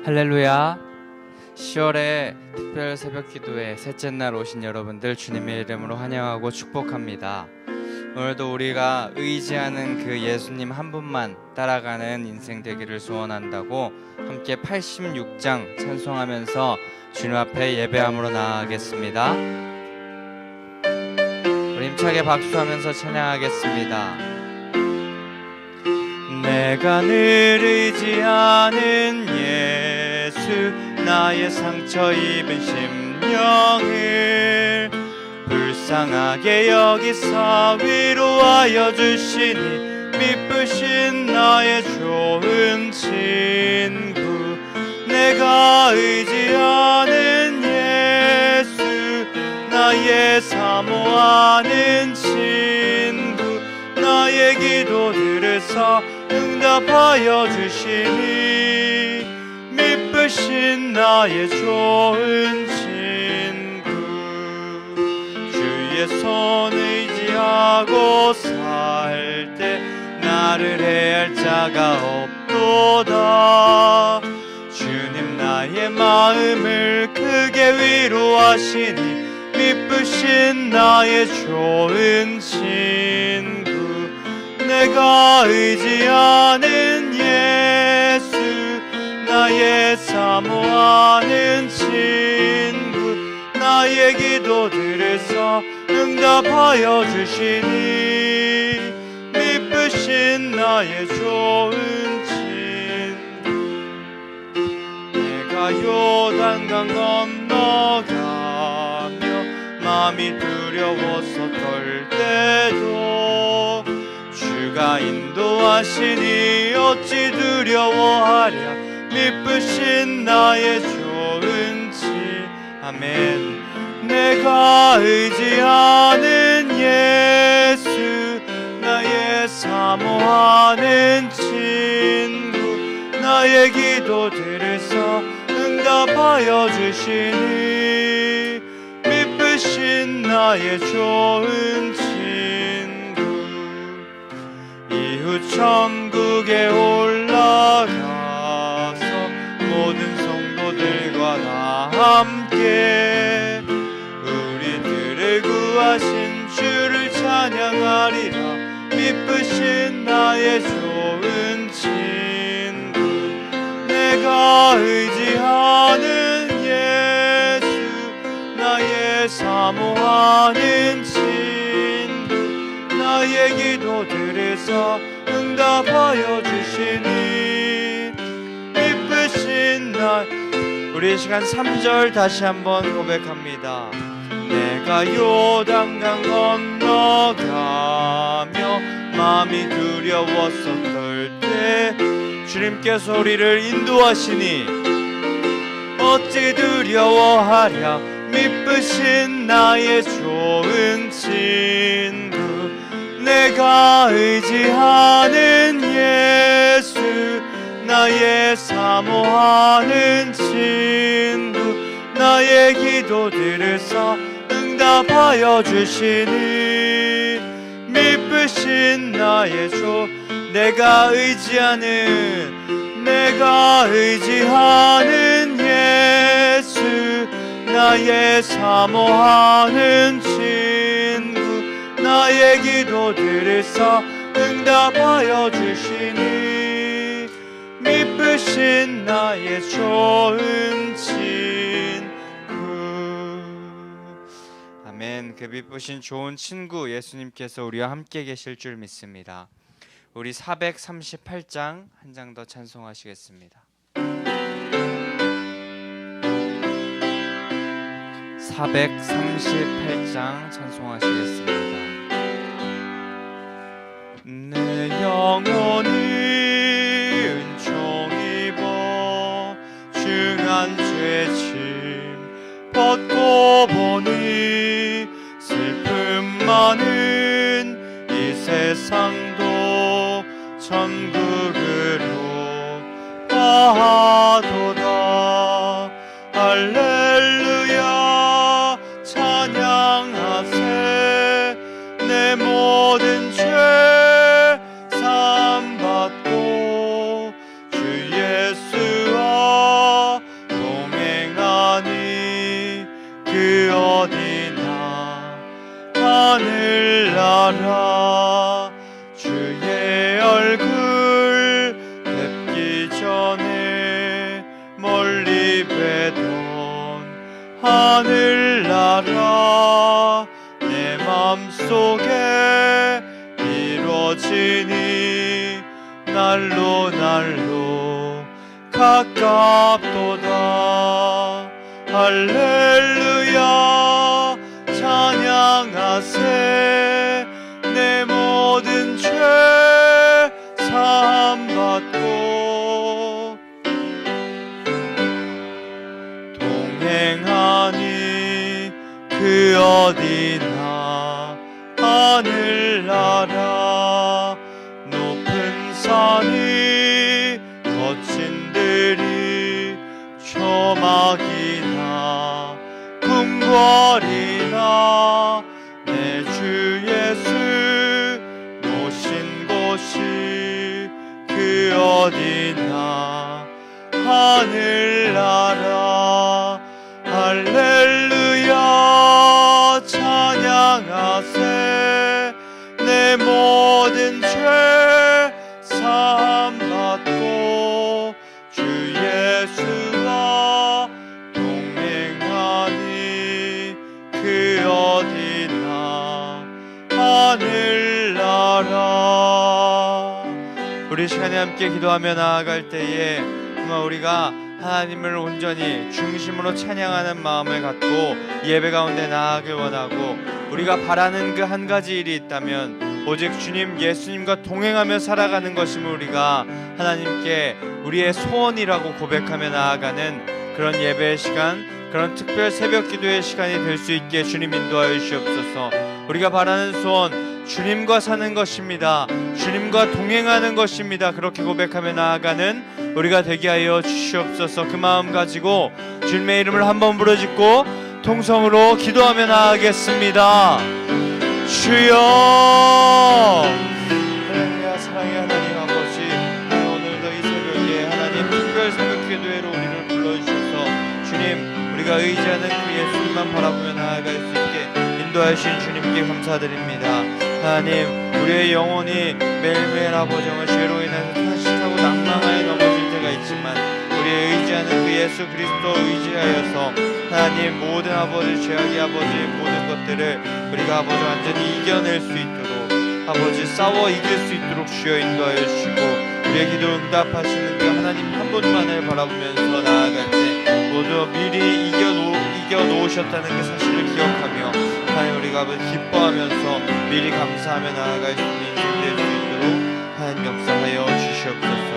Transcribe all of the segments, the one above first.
할렐루야. 10월의 특별 새벽 기도회 셋째 날 오신 여러분들 주님의 이름으로 환영하고 축복합니다. 오늘도 우리가 의지하는 그 예수님 한 분만 따라가는 인생 되기를 소원한다고 함께 86장 찬송하면서 주님 앞에 예배함으로 나아가겠습니다. 우리 힘차게 박수하면서 찬양하겠습니다. 내가 늘 의지하는 예수, 나의 상처 입은 심령을 불쌍하게 여기사 위로하여 주시니 미쁘신 나의 좋은 친구. 내가 의지하는 예수, 나의 사모하는 친구. 나의 기도 들으사 응답하여 주시니 미쁘신 나의 좋은 친구. 주의 손 의지하고 살 때 나를 해할 자가 없도다. 주님 나의 마음을 크게 위로하시니 미쁘신 나의 좋은 친구. 내가 의지하는 예수, 나의 사모하는 친구. 나의 기도 들으사 응답하여 주시니 미쁘신 나의 좋은 친구. 내가 요단강 건너가며 마음이 두려워서 떨 때도 주가 인도하시니 어찌 두려워하랴. 미쁘신 나의 좋은 친. 아멘. 내가 의지하는 예수, 나의 사모하는 친구. 나의 기도 들으사 응답하여 주시니 미쁘신 나의 좋은 친구. 이후 천국에 올라가서 모든 성도들과 다 함께 우리들을 구하신 주를 찬양하리라. 미쁘신 나의 좋은 친구. 내가 의지하는 예수, 나의 사모하는 친구. 나의 기도 들으사 응답하여 주시니 미쁘신 나. 우리 시간 3절 다시 한번 고백합니다. 내가 요단강 건너가며 마음이 두려워서 떨 때 주님께서 우리를 인도하시니 어찌 두려워하랴. 미쁘신 나의 좋은 친구. 내가 의지하는 예수, 나의 사모하는 친구. 나의 기도 들으사 응답하여 주시니 미쁘신 나의 내가 의지하는 예수, 나의 사모하는 친구. 나의 기도 들으사 응답하여 주시니 미쁘신 나의 좋은 친구. 아멘. 그 미쁘신 좋은 친구 예수님께서 우리와 함께 계실 줄 믿습니다. 우리 438장 한 장 더 찬송하시겠습니다. 438장 찬송하시겠습니다. 내 영혼이 은총 입어 중한 죄짐 벗고 보니 슬픔 많은 이 세상도 천국으로 가도다. 할렐루야 찬양하세. 내 모든 죄 사함받고 주 예수 주시니 날로 날로 가깝도다. 할렐루야 찬양하세. 내 모든 죄 사함받고 동행하니 그 어디나 하늘나라. 높은 산이 거친 들이 초막이나 궁궐이나 내 주 예수 모신 곳이 그 어디나 하늘나라. 할렐루야 찬양하세. 내 모든 죄 사함받고 주 예수와 동행하니 그 어디나 하늘나라. 우리 시간에 함께 기도하며 나아갈 때에 정말 우리가 하나님을 온전히 중심으로 찬양하는 마음을 갖고 예배 가운데 나아가길 원하고, 우리가 바라는 그 한 가지 일이 있다면 오직 주님 예수님과 동행하며 살아가는 것임을 우리가 하나님께 우리의 소원이라고 고백하며 나아가는 그런 예배의 시간, 그런 특별 새벽 기도의 시간이 될 수 있게 주님 인도하여 주시옵소서. 우리가 바라는 소원 주님과 사는 것입니다. 주님과 동행하는 것입니다. 그렇게 고백하며 나아가는 우리가 되게 하여 주시옵소서. 그 마음 가지고 주님의 이름을 한번 부르짖고 통성으로 기도하며 나아가겠습니다. 주여. 할렐루야. 사랑의 하나님 아버지, 오늘도 이 새벽에 하나님 특별 새벽 기도회로 우리를 불러주셔서 주님, 우리가 의지하는 그 예수님만 바라보며 나아갈 수 있게 인도하신 주님께 감사드립니다. 하나님, 우리의 영혼이 매일매일 아버지 정말 죄로 인해서 타식하고 낭망하여 넘어질 때가 있지만 우리의 의지하는 그 예수 그리스도 의지하여서 하나님 모든 아버지 죄악의 아버지 모든 것들을 우리가 아버지 완전히 이겨낼 수 있도록 아버지 싸워 이길 수 있도록 주여 인도하여 주시고, 우리의 기도 응답하시는 그 하나님 한 분만을 바라보면서 나아갈 때 모두 미리 이겨놓으셨다는 그 사실을 기억하며 하나님 우리가 아버지 기뻐하면서 미리 감사하며 나아갈 수 있는 인생 될 수 있도록 하나님 역사하여 주시옵소서.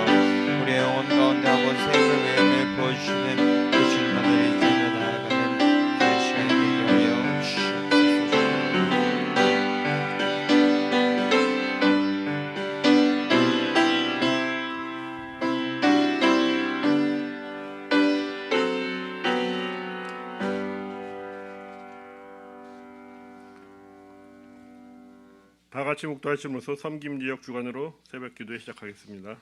우리의 영혼 가운데 아버지 생을 매일매일 부어주시는 그 주님만을 의지하며 나아가는 그 시간이 되게 하여 주시옵소서. 다 같이 묵도하심으로써 섬김 지역 주간으로 새벽 기도회 시작하겠습니다.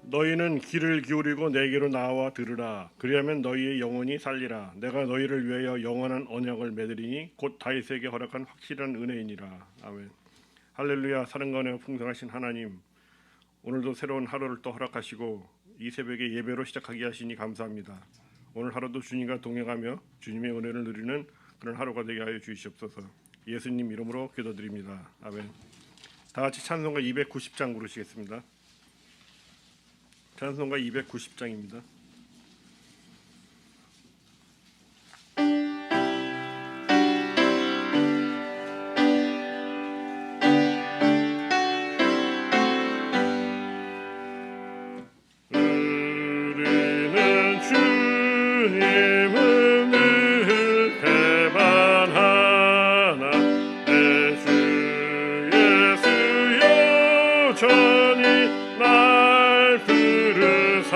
너희는 귀를 기울이고 내게로 나와 들으라. 그리하면 너희의 영혼이 살리라. 내가 너희를 위하여 영원한 언약을 맺으리니 곧 다윗에게 허락한 확실한 은혜이니라. 아멘. 할렐루야. 사랑과 은혜가 풍성하신 하나님, 오늘도 새로운 하루를 또 허락하시고 이 새벽에 예배로 시작하게 하시니 감사합니다. 오늘 하루도 주님과 동행하며 주님의 은혜를 누리는 그런 하루가 되게 하여 주시옵소서. 예수님 이름으로 기도드립니다. 아멘. 다 같이 찬송가 290장 부르시겠습니다. 찬송가 290장입니다. 우리는 주님을 늘 배반하나 내 주 예수 여전히 날 부르사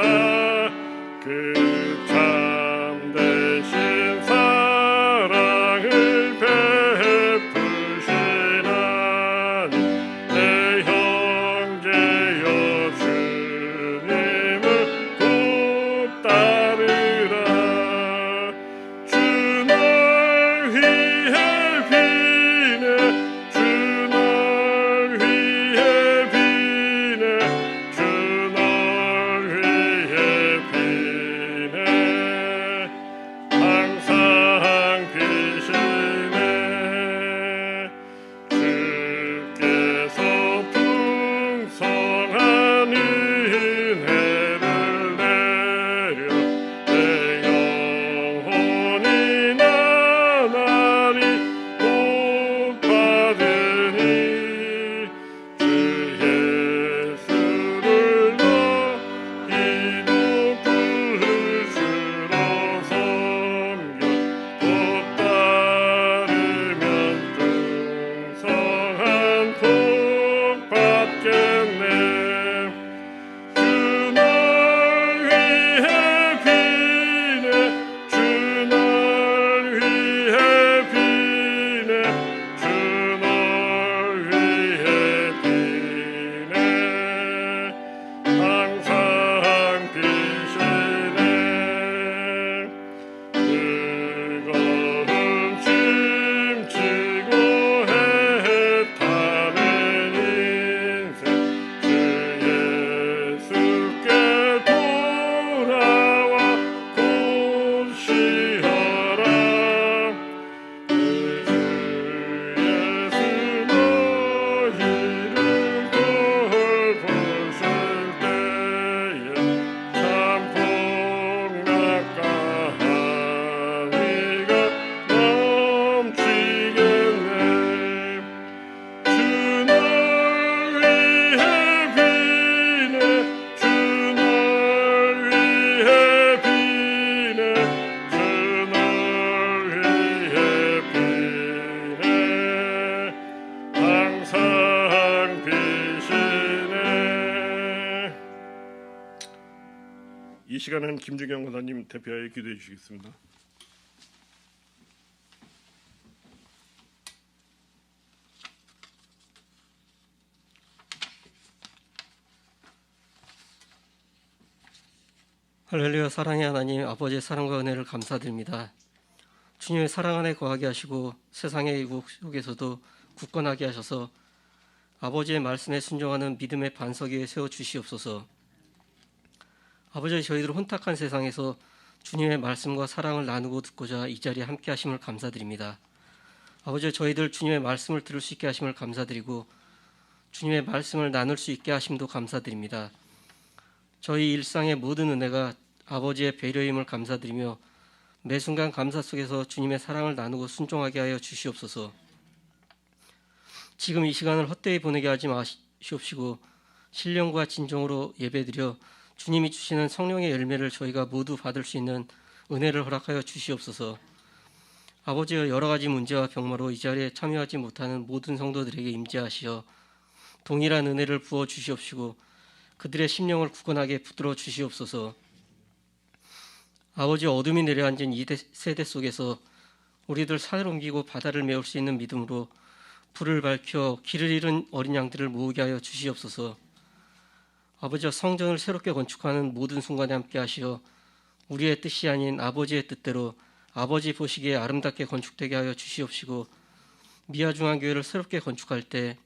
시간은 김주경 권사님 대표하여 기도해 주시겠습니다. 할렐루야. 사랑의 하나님, 아버지의 사랑과 은혜를 감사드립니다. 주님의 사랑 안에 거하게 하시고 세상의 유혹 속에서도 굳건하게 하셔서 아버지의 말씀에 순종하는 믿음의 반석 위에 세워주시옵소서. 아버지, 저희들 혼탁한 세상에서 주님의 말씀과 사랑을 나누고 듣고자 이 자리에 함께 하심을 감사드립니다. 아버지, 저희들 주님의 말씀을 들을 수 있게 하심을 감사드리고 주님의 말씀을 나눌 수 있게 하심도 감사드립니다. 저희 일상의 모든 은혜가 아버지의 배려임을 감사드리며 매 순간 감사 속에서 주님의 사랑을 나누고 순종하게 하여 주시옵소서. 지금 이 시간을 헛되이 보내게 하지 마시옵시고 신령과 진정으로 예배드려 주님이 주시는 성령의 열매를 저희가 모두 받을 수 있는 은혜를 허락하여 주시옵소서. 아버지여, 여러 가지 문제와 병마로 이 자리에 참여하지 못하는 모든 성도들에게 임재하시어 동일한 은혜를 부어 주시옵시고 그들의 심령을 굳건하게 붙들어 주시옵소서. 아버지, 어둠이 내려앉은 이 세대 속에서 우리들 산을 옮기고 바다를 메울 수 있는 믿음으로 불을 밝혀 길을 잃은 어린 양들을 모으게 하여 주시옵소서. 아버지여, 성전을 새롭게 건축하는 모든 순간에 함께 하시어 우리의 뜻이 아닌 아버지의 뜻대로 아버지 보시기에 아름답게 건축되게 하여 주시옵시고 미아중앙교회를 새롭게 건축할 때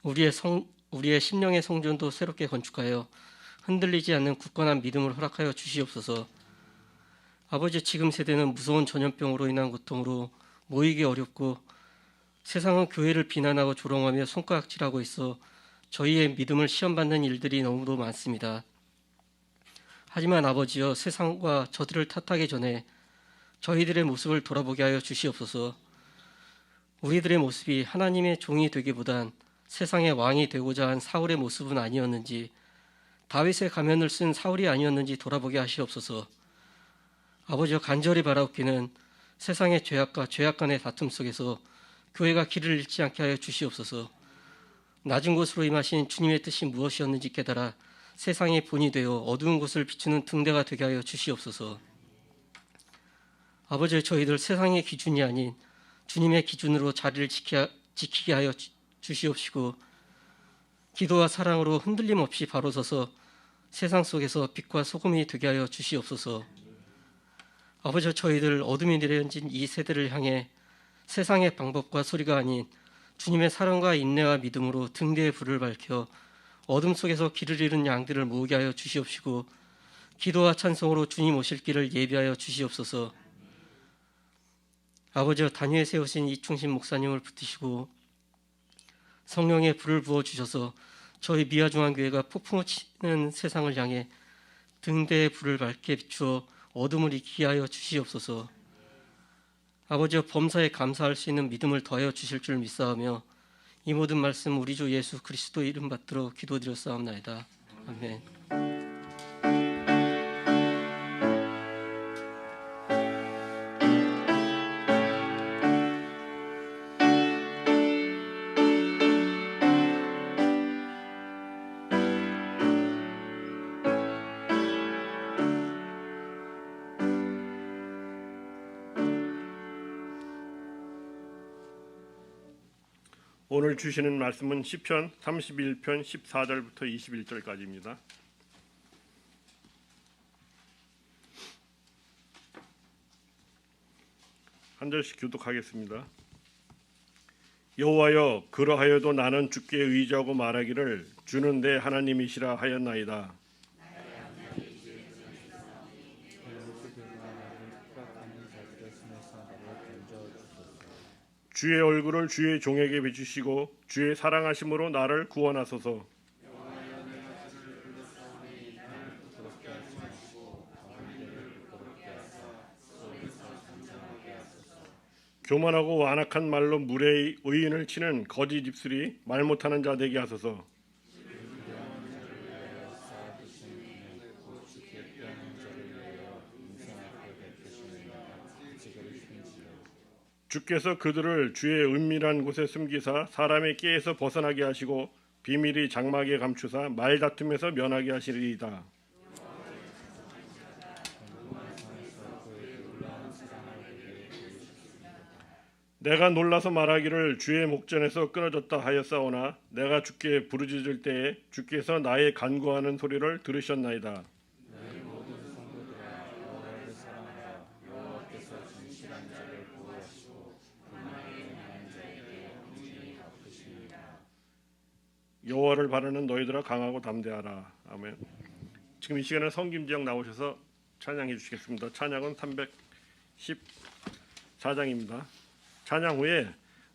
우리의 심령의 성전도 새롭게 건축하여 흔들리지 않는 굳건한 믿음을 허락하여 주시옵소서. 아버지, 지금 세대는 무서운 전염병으로 인한 고통으로 모이기 어렵고 세상은 교회를 비난하고 조롱하며 손가락질하고 있어 저희의 믿음을 시험받는 일들이 너무도 많습니다. 하지만 아버지여, 세상과 저들을 탓하기 전에 저희들의 모습을 돌아보게 하여 주시옵소서. 우리들의 모습이 하나님의 종이 되기보단 세상의 왕이 되고자 한 사울의 모습은 아니었는지, 다윗의 가면을 쓴 사울이 아니었는지 돌아보게 하시옵소서. 아버지여, 간절히 바라옵기는 세상의 죄악과 죄악 간의 다툼 속에서 교회가 길을 잃지 않게 하여 주시옵소서. 낮은 곳으로 임하신 주님의 뜻이 무엇이었는지 깨달아 세상의 본이 되어 어두운 곳을 비추는 등대가 되게 하여 주시옵소서. 아버지, 저희들 세상의 기준이 아닌 주님의 기준으로 자리를 지키게 하여 주시옵시고 기도와 사랑으로 흔들림 없이 바로 서서 세상 속에서 빛과 소금이 되게 하여 주시옵소서. 아버지, 저희들 어둠이 내려앉은 이 세대를 향해 세상의 방법과 소리가 아닌 주님의 사랑과 인내와 믿음으로 등대의 불을 밝혀 어둠 속에서 길을 잃은 양들을 모으게 하여 주시옵시고 기도와 찬송으로 주님 오실 길을 예비하여 주시옵소서. 아버지여, 단위에 세우신 이충신 목사님을 붙드시고 성령의 불을 부어주셔서 저희 미아중앙교회가 폭풍을 치는 세상을 향해 등대의 불을 밝게 비추어 어둠을 이기게 하여 주시옵소서. 아버지여, 범사에 감사할 수 있는 믿음을 더하여 주실 줄 믿사오며 이 모든 말씀 우리 주 예수 그리스도 이름 받들어 기도드렸사옵나이다. 아멘. 오늘 주시는 말씀은 시편 31편 14절부터 21절까지입니다. 한 절씩 교독하겠습니다. 여호와여, 그러하여도 나는 주께 의지하고 말하기를 주는 내 하나님이시라 하였나이다. 주의 얼굴을 주의 종에게 비추시고 주의 사랑하심으로 나를 구원하소서. 교만하고 완악한 말로 물의 의인을 치는 거짓 입술이 말 못하는 자 되게 하소서. 주께서 그들을 주의 은밀한 곳에 숨기사 사람의 끼에서 벗어나게 하시고 비밀이 장막에 감추사 말다툼에서 면하게 하시리이다. 내가 놀라서 말하기를 주의 목전에서 끊어졌다 하였사오나 내가 주께 부르짖을 때에 주께서 나의 간구하는 소리를 들으셨나이다. 여호와를 바라는 너희들아 강하고 담대하라. 아멘. 지금 이 시간에 성김 지역 나오셔서 찬양해 주시겠습니다. 찬양은 314장입니다. 찬양 후에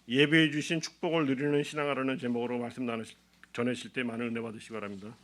예배해 주신 축복을 누리는 신앙하라는 제목으로 말씀 전하실 때 많은 은혜 받으시기 바랍니다.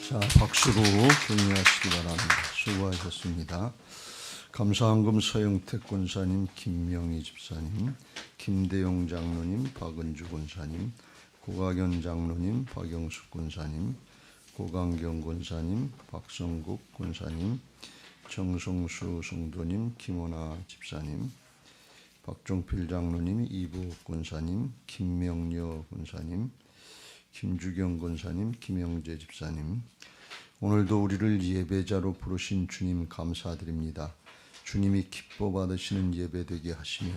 자, 박수로 격려하시기 바랍니다. 수고하셨습니다. 감사한금 서영택 권사님, 김명희 집사님, 김대용 장로님, 박은주 권사님, 고가견 장로님, 박영숙 권사님, 고강경 권사님, 박성국 권사님, 정성수 성도님, 김원아 집사님, 박종필 장로님, 이부옥 권사님, 김명려 권사님, 김주경 권사님, 김영재 집사님, 오늘도 우리를 예배자로 부르신 주님 감사드립니다. 주님이 기뻐 받으시는 예배 되게 하시며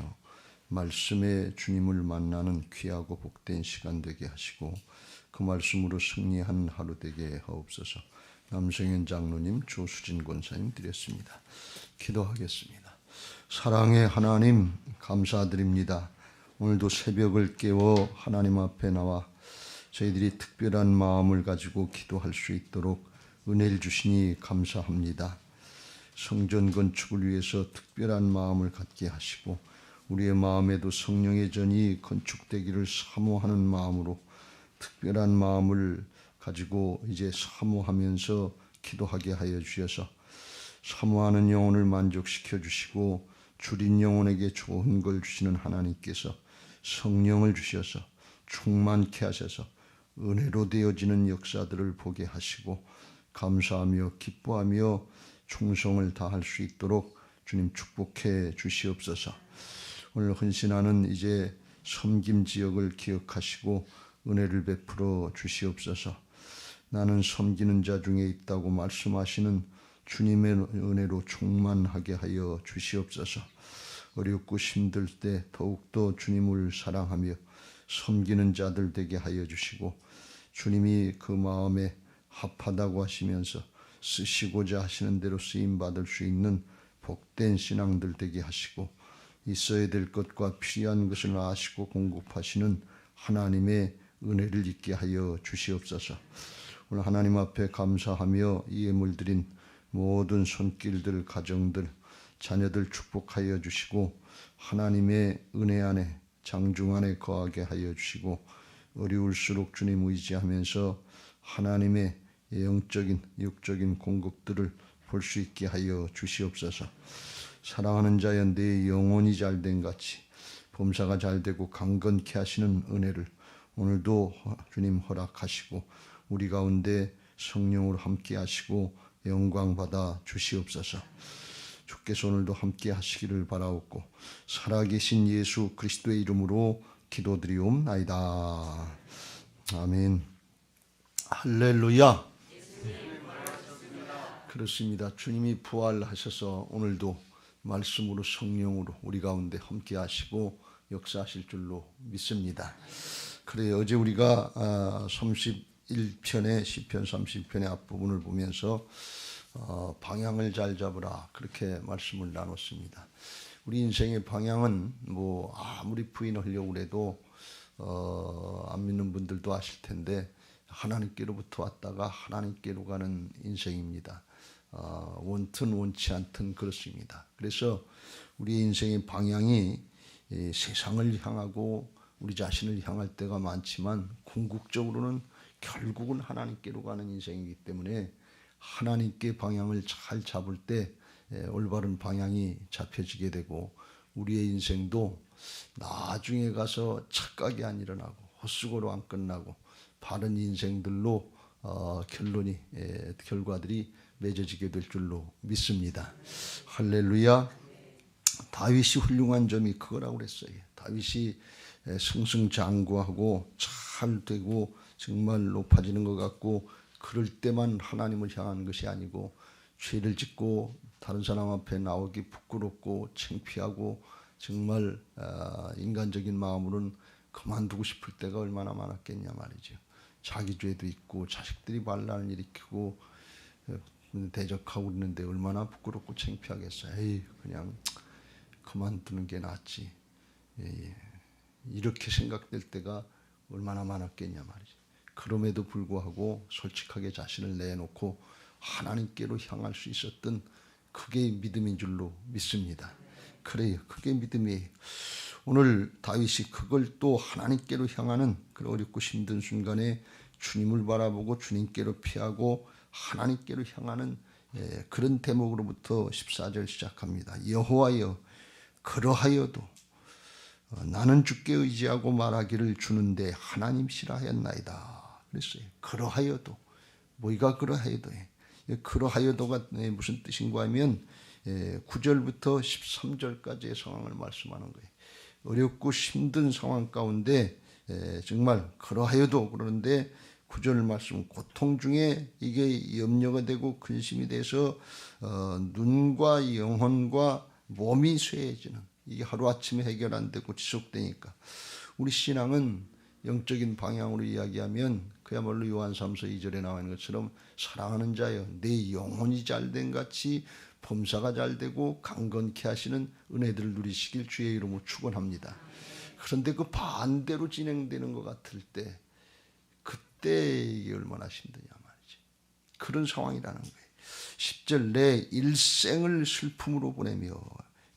말씀에 주님을 만나는 귀하고 복된 시간 되게 하시고 그 말씀으로 승리한 하루 되게 하옵소서. 남성현 장로님, 조수진 권사님 드렸습니다. 기도하겠습니다. 사랑의 하나님 감사드립니다. 오늘도 새벽을 깨워 하나님 앞에 나와 저희들이 특별한 마음을 가지고 기도할 수 있도록 은혜를 주시니 감사합니다. 성전 건축을 위해서 특별한 마음을 갖게 하시고 우리의 마음에도 성령의 전이 건축되기를 사모하는 마음으로 특별한 마음을 가지고 이제 사모하면서 기도하게 하여 주셔서 사모하는 영혼을 만족시켜 주시고 줄인 영혼에게 좋은 걸 주시는 하나님께서 성령을 주셔서 충만케 하셔서 은혜로 되어지는 역사들을 보게 하시고 감사하며 기뻐하며 충성을 다할 수 있도록 주님 축복해 주시옵소서. 오늘 헌신하는 이제 섬김 지역을 기억하시고 은혜를 베풀어 주시옵소서. 나는 섬기는 자 중에 있다고 말씀하시는 주님의 은혜로 충만하게 하여 주시옵소서. 어렵고 힘들 때 더욱더 주님을 사랑하며 섬기는 자들 되게 하여 주시고 주님이 그 마음에 합하다고 하시면서 쓰시고자 하시는 대로 쓰임받을 수 있는 복된 신앙들 되게 하시고 있어야 될 것과 필요한 것을 아시고 공급하시는 하나님의 은혜를 있게 하여 주시옵소서. 오늘 하나님 앞에 감사하며 이 예물 드린 모든 손길들, 가정들, 자녀들 축복하여 주시고 하나님의 은혜 안에 장중 안에 거하게 하여 주시고 어려울수록 주님 의지하면서 하나님의 영적인 육적인 공급들을 볼 수 있게 하여 주시옵소서. 사랑하는 자여 내 영혼이 잘된 같이 범사가 잘되고 강건케 하시는 은혜를 오늘도 주님 허락하시고 우리 가운데 성령으로 함께 하시고 영광 받아 주시옵소서. 주께서 오늘도 함께 하시기를 바라옵고 살아계신 예수 그리스도의 이름으로 기도드리옵나이다. 아멘. 할렐루야. 그렇습니다. 주님이 부활하셔서 오늘도 말씀으로 성령으로 우리 가운데 함께 하시고 역사하실 줄로 믿습니다. 그래 어제 우리가 31편의 시편 30편의 앞부분을 보면서 방향을 잘 잡으라 그렇게 말씀을 나눴습니다. 우리 인생의 방향은 뭐 아무리 부인하려고 해도 안 믿는 분들도 아실 텐데 하나님께로부터 왔다가 하나님께로 가는 인생입니다. 원튼 원치 않든 그렇습니다. 그래서 우리 인생의 방향이 세상을 향하고 우리 자신을 향할 때가 많지만 궁극적으로는 결국은 하나님께로 가는 인생이기 때문에 하나님께 방향을 잘 잡을 때 올바른 방향이 잡혀지게 되고 우리의 인생도 나중에 가서 착각이 안 일어나고 헛수고로 안 끝나고 바른 인생들로 결과들이 맺어지게 될 줄로 믿습니다. 할렐루야. 다윗이 훌륭한 점이 그거라고 그랬어요. 다윗이 승승장구하고 잘 되고 정말 높아지는 것 같고 그럴 때만 하나님을 향하는 것이 아니고 죄를 짓고 다른 사람 앞에 나오기 부끄럽고 창피하고 정말 인간적인 마음으로는 그만두고 싶을 때가 얼마나 많았겠냐 말이죠. 자기 죄도 있고 자식들이 반란을 일으키고 대적하고 있는데 얼마나 부끄럽고 창피하겠어요. 에이 그냥 그만두는 게 낫지. 이렇게 생각될 때가 얼마나 많았겠냐 말이죠. 그럼에도 불구하고 솔직하게 자신을 내놓고 하나님께로 향할 수 있었던 그게 믿음인 줄로 믿습니다. 그래요. 그게 믿음이에요. 오늘 다윗이 그걸 또 하나님께로 향하는 그 어렵고 힘든 순간에 주님을 바라보고 주님께로 피하고 하나님께로 향하는 그런 대목으로부터 14절 시작합니다. 여호와여 그러하여도 나는 주께 의지하고 말하기를 주는데 하나님시라 하였나이다. 그랬어요. 그러하여도 뭐가 그러하여도 그러하여도가 무슨 뜻인가 하면 9절부터 13절까지의 상황을 말씀하는 거예요. 어렵고 힘든 상황 가운데 정말 그러하여도 그러는데 9절 말씀 고통 중에 이게 염려가 되고 근심이 돼서 눈과 영혼과 몸이 쇠해지는 이게 하루아침에 해결 안 되고 지속되니까 우리 신앙은 영적인 방향으로 이야기하면 그야말로 요한 3서 2절에 나와 있는 것처럼 사랑하는 자여 내 영혼이 잘된 같이 범사가 잘되고 강건케 하시는 은혜들을 누리시길 주의 이름으로 축원합니다. 그런데 그 반대로 진행되는 것 같을 때 그때 이게 얼마나 힘드냐 말이지. 그런 상황이라는 거예요. 10절 내 일생을 슬픔으로 보내며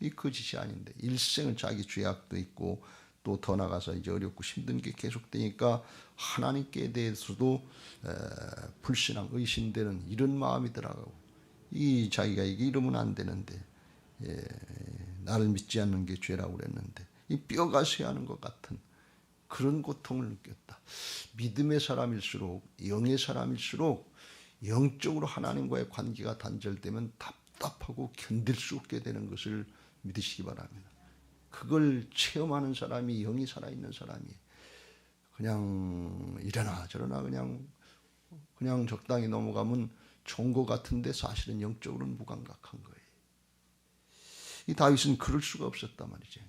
이 거짓이 아닌데 일생을 자기 죄악도 있고 또 더 나가서 이제 어렵고 힘든 게 계속되니까 하나님께 대해서도 불신앙, 의심되는 이런 마음이더라고. 이 자기가 이게 이러면 안 되는데 나를 믿지 않는 게 죄라고 그랬는데 이 뼈가 쇠하는 것 같은 그런 고통을 느꼈다. 믿음의 사람일수록 영의 사람일수록 영적으로 하나님과의 관계가 단절되면 답답하고 견딜 수 없게 되는 것을 믿으시기 바랍니다. 그걸 체험하는 사람이 영이 살아있는 사람이 그냥 이러나 저러나 그냥 적당히 넘어가면 좋은 것 같은데 사실은 영적으로는 무감각한 거예요. 이 다윗은 그럴 수가 없었단 말이죠.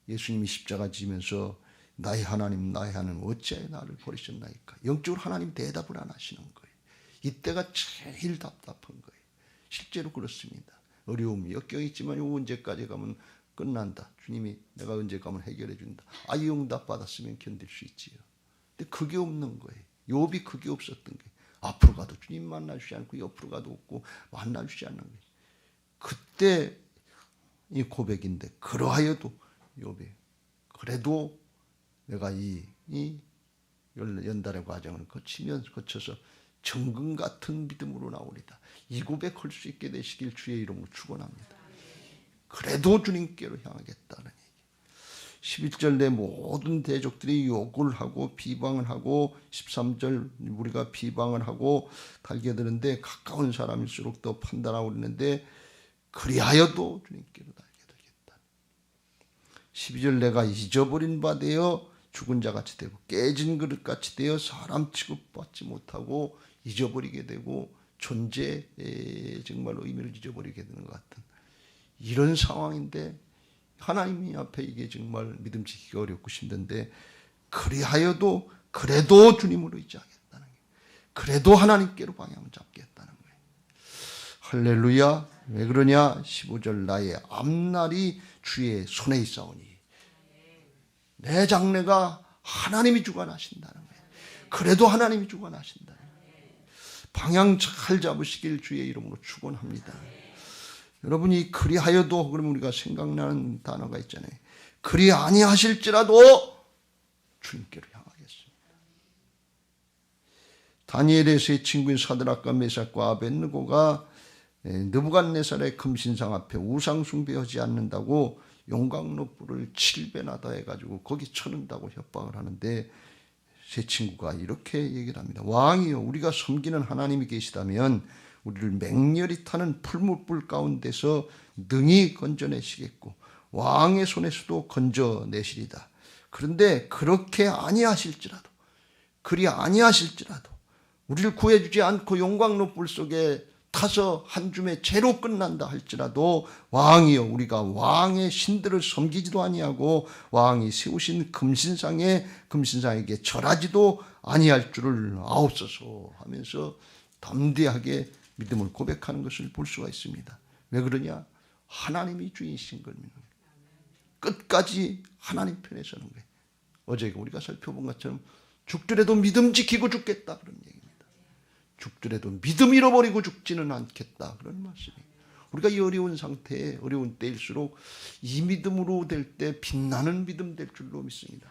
예수님이 십자가 지면서 나의 하나님 어찌하여 나를 버리셨나이까. 영적으로 하나님 대답을 안 하시는 거예요. 이때가 제일 답답한 거예요. 실제로 그렇습니다. 어려움이 역경이 있지만 요 언제까지 가면 끝난다. 주님이 내가 언제 가면 해결해 준다. 이 응답 받았으면 견딜 수 있지요. 근데 그게 없는 거예요. 욥이 그게 없었던 거예요. 앞으로 가도 주님 만나주지 않고 옆으로 가도 없고 만나주지 않는 거예요. 그때 이 고백인데 그러하여도 욥이 그래도 내가 이 연단의 과정을 거쳐서 정금 같은 믿음으로 나오리다. 이 고백할 수 있게 되시길 주의 이름으로 축원합니다. 그래도 주님께로 향하겠다는 얘기. 11절 내 모든 대적들이 욕을 하고 비방을 하고 13절 우리가 비방을 하고 달겨드는데 가까운 사람일수록 더 판단하고 있는데 그리하여도 주님께로 달겨들겠다. 12절 내가 잊어버린 바 되어 죽은 자같이 되고 깨진 그릇같이 되어 사람 취급받지 못하고 잊어버리게 되고 존재의 정말로 의미를 잊어버리게 되는 것 같은 이런 상황인데 하나님 앞에 이게 정말 믿음 지키기 어렵고 힘든데 그리하여도 그래도 주님으로 의지하겠다는 거예요. 그래도 하나님께로 방향을 잡겠다는 거예요. 할렐루야. 왜 그러냐? 15절 나의 앞날이 주의 손에 있사오니 내 장래가 하나님이 주관하신다는 거예요. 그래도 하나님이 주관하신다는 거예요. 방향 잘 잡으시길 주의 이름으로 축원합니다. 여러분이 그리하여도 그러면 우리가 생각나는 단어가 있잖아요. 그리 아니하실지라도 주님께로 향하겠습니다. 다니엘의 세 친구인 사드락과 메삭과 아벳느고가 느부갓네살의 금신상 앞에 우상 숭배하지 않는다고 용광로불을 7배나 더해가지고 거기 쳐넣는다고 협박을 하는데 세 친구가 이렇게 얘기를 합니다. 왕이여 우리가 섬기는 하나님이 계시다면 우리를 맹렬히 타는 풀무불 가운데서 능히 건져내시겠고 왕의 손에서도 건져내시리다. 그런데 그렇게 아니하실지라도 그리 아니하실지라도 우리를 구해주지 않고 용광로불 속에 타서 한 줌의 죄로 끝난다 할지라도 왕이여 우리가 왕의 신들을 섬기지도 아니하고 왕이 세우신 금신상에게 절하지도 아니할 줄을 아옵소서 하면서 담대하게 믿음을 고백하는 것을 볼 수가 있습니다. 왜 그러냐? 하나님이 주인이신 걸 믿는 거예요. 끝까지 하나님 편에 서는 거예요. 어제 우리가 살펴본 것처럼 죽더라도 믿음 지키고 죽겠다 그런 얘기입니다. 죽더라도 믿음 잃어버리고 죽지는 않겠다 그런 말씀이에요. 우리가 이 어려운 상태에 어려운 때일수록 이 믿음으로 될 때 빛나는 믿음 될 줄로 믿습니다.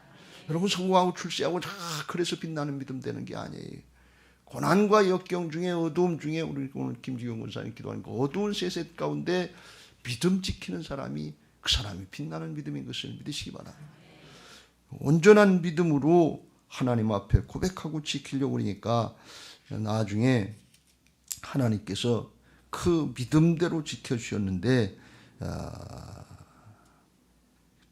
여러분 성공하고 출세하고 그래서 빛나는 믿음 되는 게 아니에요. 고난과 역경 중에 어두움 중에 우리 오늘 김지경 권사님 기도하는 그 어두운 세세 가운데 믿음 지키는 사람이 그 사람이 빛나는 믿음인 것을 믿으시기 바랍니다. 온전한 믿음으로 하나님 앞에 고백하고 지키려고 그러니까 나중에 하나님께서 그 믿음대로 지켜주셨는데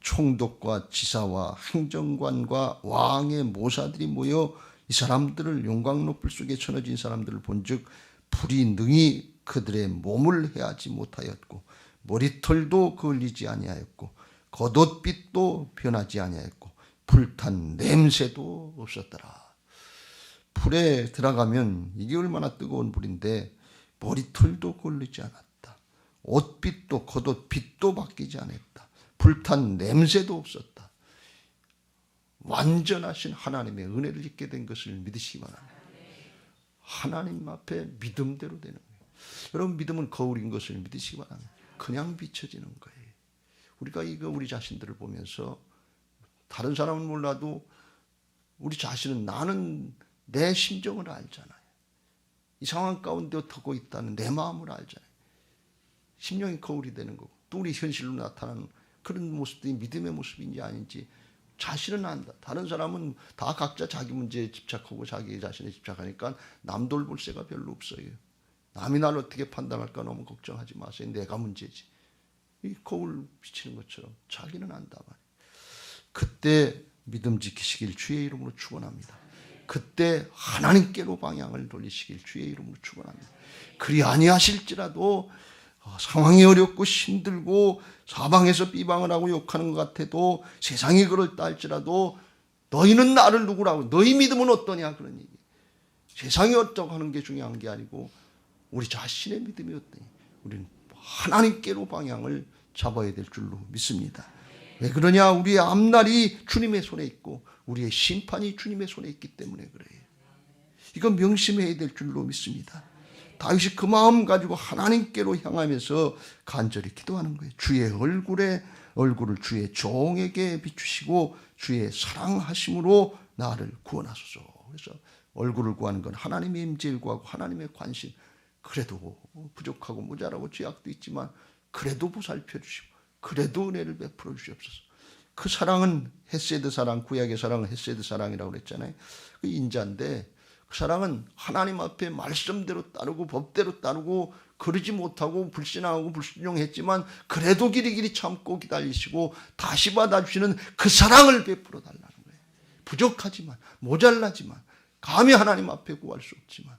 총독과 지사와 행정관과 왕의 모사들이 모여 이 사람들을 용광로불 속에 쳐넣어진 사람들을 본즉 불이 능히 그들의 몸을 해하지 못하였고 머리털도 그을리지 아니하였고 겉옷빛도 변하지 아니하였고 불탄 냄새도 없었더라. 불에 들어가면 이게 얼마나 뜨거운 불인데 머리털도 그을리지 않았다. 옷빛도 겉옷빛도 바뀌지 않았다. 불탄 냄새도 없었다. 완전하신 하나님의 은혜를 잊게 된 것을 믿으시기 바랍니다. 하나님 앞에 믿음대로 되는 거예요. 여러분 믿음은 거울인 것을 믿으시기 바랍니다. 그냥 비춰지는 거예요. 우리가 이거 우리 자신들을 보면서 다른 사람은 몰라도 우리 자신은 나는 내 심정을 알잖아요. 이 상황 가운데 어떻게 있다는 내 마음을 알잖아요. 심령이 거울이 되는 거고 또 우리 현실로 나타나는 그런 모습들이 믿음의 모습인지 아닌지 자신은 안다. 다른 사람은 다 각자 자기 문제에 집착하고 자기 자신에 집착하니까 남 돌볼 새가 별로 없어요. 남이 나를 어떻게 판단할까 너무 걱정하지 마세요. 내가 문제지. 이 거울 비치는 것처럼 자기는 안다 말이에요. 그때 믿음 지키시길 주의 이름으로 축원합니다. 그때 하나님께로 방향을 돌리시길 주의 이름으로 축원합니다. 그리 아니하실지라도 상황이 어렵고 힘들고 사방에서 비방을 하고 욕하는 것 같아도 세상이 그럴다 할지라도 너희는 나를 누구라고 너희 믿음은 어떠냐 그런 얘기. 세상이 어쩌고 하는 게 중요한 게 아니고 우리 자신의 믿음이 어떠냐. 우리는 하나님께로 방향을 잡아야 될 줄로 믿습니다. 왜 그러냐? 우리의 앞날이 주님의 손에 있고 우리의 심판이 주님의 손에 있기 때문에 그래요. 이건 명심해야 될 줄로 믿습니다. 다윗이 그 마음 가지고 하나님께로 향하면서 간절히 기도하는 거예요. 주의 얼굴을 주의 종에게 비추시고 주의 사랑하심으로 나를 구원하소서. 그래서 얼굴을 구하는 건 하나님의 임재를 구하고 하나님의 관심. 그래도 부족하고 모자라고 죄악도 있지만 그래도 보살펴 주시고 그래도 은혜를 베풀어 주시옵소서. 그 사랑은 헤세드 사랑, 구약의 사랑은 헤세드 사랑이라고 그랬잖아요. 그 인자인데 그 사랑은 하나님 앞에 말씀대로 따르고 법대로 따르고 그러지 못하고 불신하고 불순종했지만 그래도 길이길이 참고 기다리시고 다시 받아주시는 그 사랑을 베풀어 달라는 거예요. 부족하지만 모자라지만 감히 하나님 앞에 구할 수 없지만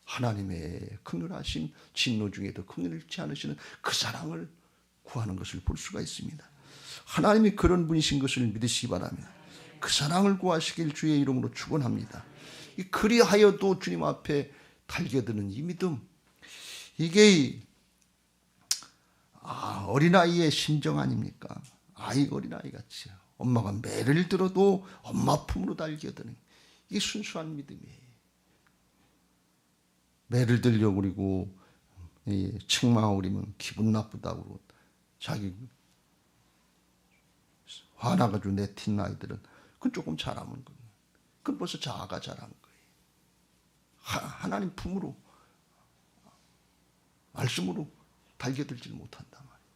하나님의 긍휼하신 진노 중에도 긍휼치 않으시는 그 사랑을 구하는 것을 볼 수가 있습니다. 하나님이 그런 분이신 것을 믿으시기 바랍니다. 그 사랑을 구하시길 주의 이름으로 축원합니다. 그리하여도 주님 앞에 달겨드는 이 믿음, 이게 어린아이의 심정 아닙니까? 아이가 어린아이 같이 엄마가 매를 들어도 엄마 품으로 달겨드는 이게 순수한 믿음이에요. 매를 들려고 그리고 책망하고 그러면 기분 나쁘다고 그러고 자기 화나가지고 내튄 아이들은 그건 조금 잘하면 거예요. 그건 벌써 자아가 잘한 거예요. 하나님 품으로 말씀으로 달겨들지 못한단 말이에요.